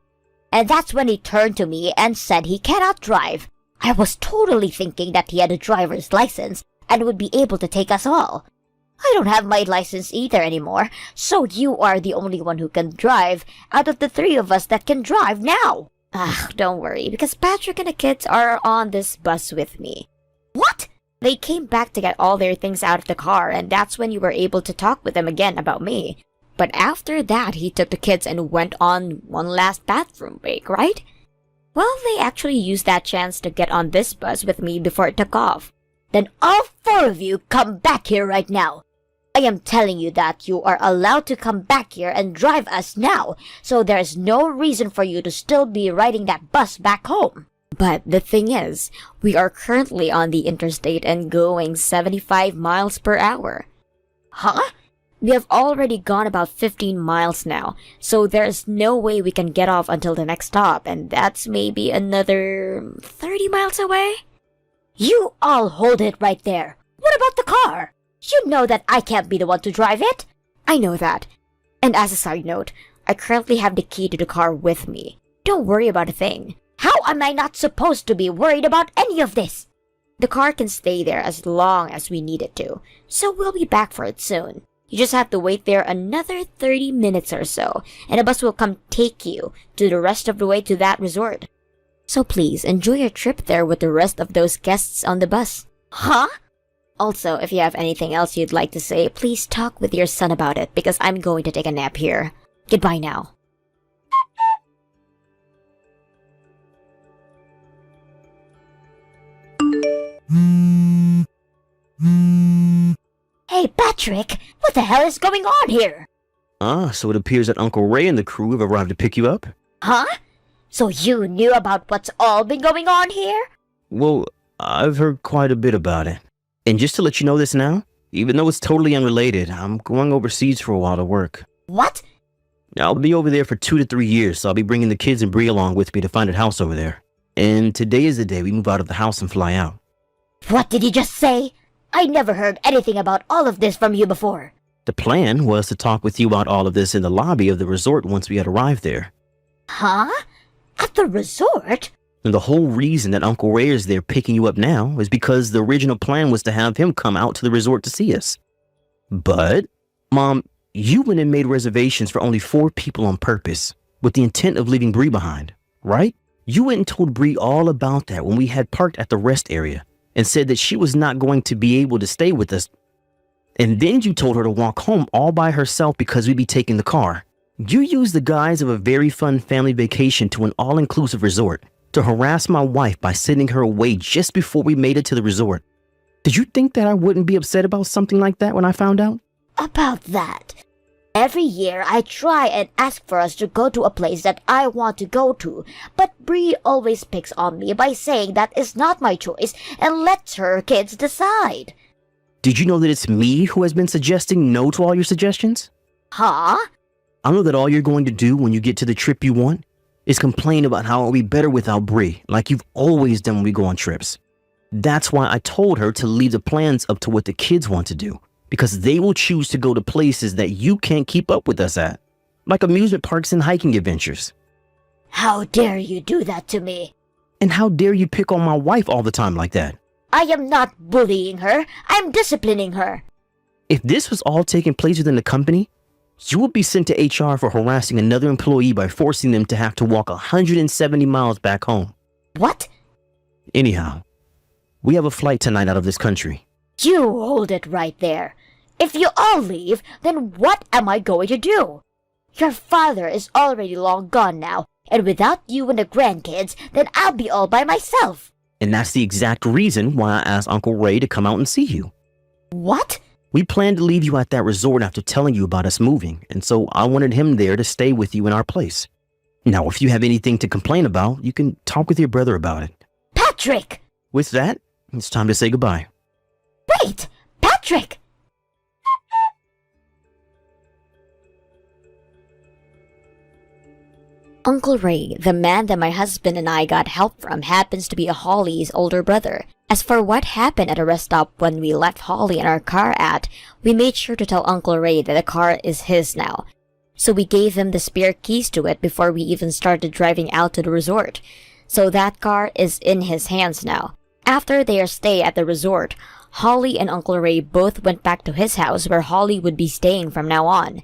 And that's when he turned to me and said he cannot drive. I was totally thinking that he had a driver's license and would be able to take us all. I don't have my license either anymore, so you are the only one who can drive out of the three of us that can drive now. Don't worry, because Patrick and the kids are on this bus with me. What? They came back to get all their things out of the car, and that's when you were able to talk with them again about me. But after that, he took the kids and went on one last bathroom break, right? Well, they actually used that chance to get on this bus with me before it took off. Then all four of you come back here right now. I am telling you that you are allowed to come back here and drive us now, so there's no reason for you to still be riding that bus back home. But the thing is, we are currently on the interstate and going 75 miles per hour. Huh? We have already gone about 15 miles now, so there's no way we can get off until the next stop, and that's maybe another 30 miles away? You all hold it right there. What about the car? You know that I can't be the one to drive it. I know that. And as a side note, I currently have the key to the car with me. Don't worry about a thing. How am I not supposed to be worried about any of this? The car can stay there as long as we need it to, so we'll be back for it soon. You just have to wait there another 30 minutes or so, and a bus will come take you to the rest of the way to that resort. So please, enjoy your trip there with the rest of those guests on the bus. Huh? Also, if you have anything else you'd like to say, please talk with your son about it, because I'm going to take a nap here. Goodbye now. Hey, Patrick, what the hell is going on here? So it appears that Uncle Ray and the crew have arrived to pick you up? Huh? So you knew about what's all been going on here? Well, I've heard quite a bit about it. And just to let you know this now, even though it's totally unrelated, I'm going overseas for a while to work. What? I'll be over there for 2 to 3 years, so I'll be bringing the kids and Bree along with me to find a house over there. And today is the day we move out of the house and fly out. What did you just say? I never heard anything about all of this from you before. The plan was to talk with you about all of this in the lobby of the resort once we had arrived there. Huh? At the resort? And the whole reason that Uncle Ray is there picking you up now is because the original plan was to have him come out to the resort to see us. But, Mom, you went and made reservations for only 4 people on purpose, with the intent of leaving Bree behind, right? You went and told Bree all about that when we had parked at the rest area, and said that she was not going to be able to stay with us. And then you told her to walk home all by herself because we'd be taking the car. You used the guise of a very fun family vacation to an all-inclusive resort to harass my wife by sending her away just before we made it to the resort. Did you think that I wouldn't be upset about something like that when I found out? About that. Every year I try and ask for us to go to a place that I want to go to, but Bree always picks on me by saying that is not my choice and lets her kids decide. Did you know that it's me who has been suggesting no to all your suggestions? Huh? I know that all you're going to do when you get to the trip you want is complain about how it'll be better without Bree, like you've always done when we go on trips. That's why I told her to leave the plans up to what the kids want to do, because they will choose to go to places that you can't keep up with us at, like amusement parks and hiking adventures. How dare you do that to me? And how dare you pick on my wife all the time like that? I am not bullying her. I'm disciplining her. If this was all taking place within the company, you would be sent to HR for harassing another employee by forcing them to have to walk 170 miles back home. What? Anyhow, we have a flight tonight out of this country. You hold it right there. If you all leave, then what am I going to do? Your father is already long gone now, and without you and the grandkids, then I'll be all by myself. And that's the exact reason why I asked Uncle Ray to come out and see you. What? We planned to leave you at that resort after telling you about us moving, and so I wanted him there to stay with you in our place. Now, if you have anything to complain about, you can talk with your brother about it. Patrick! With that, it's time to say goodbye. Wait! Patrick! Uncle Ray, the man that my husband and I got help from, happens to be Holly's older brother. As for what happened at a rest stop when we left Holly in our car we made sure to tell Uncle Ray that the car is his now. So we gave him the spare keys to it before we even started driving out to the resort. So that car is in his hands now. After their stay at the resort, Holly and Uncle Ray both went back to his house where Holly would be staying from now on.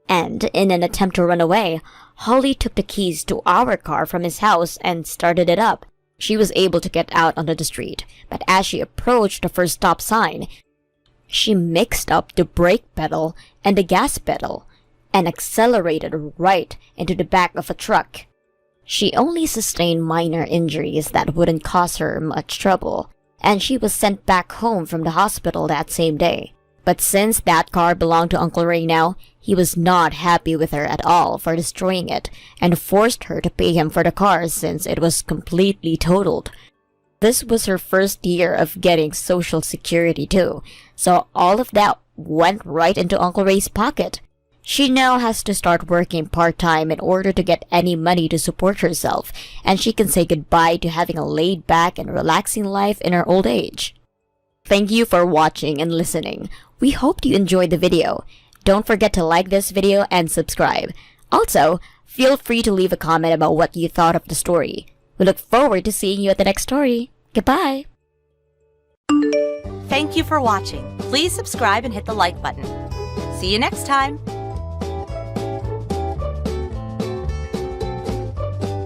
And in an attempt to run away, Holly took the keys to our car from his house and started it up. She was able to get out onto the street, but as she approached the first stop sign, she mixed up the brake pedal and the gas pedal and accelerated right into the back of a truck. She only sustained minor injuries that wouldn't cause her much trouble, and she was sent back home from the hospital that same day. But since that car belonged to Uncle Ray now, he was not happy with her at all for destroying it and forced her to pay him for the car since it was completely totaled. This was her first year of getting Social Security too, so all of that went right into Uncle Ray's pocket. She now has to start working part-time in order to get any money to support herself, and she can say goodbye to having a laid-back and relaxing life in her old age. Thank you for watching and listening. We hope you enjoyed the video. Don't forget to like this video and subscribe. Also, feel free to leave a comment about what you thought of the story. We look forward to seeing you at the next story. Goodbye! Thank you for watching. Please subscribe and hit the like button. See you next time.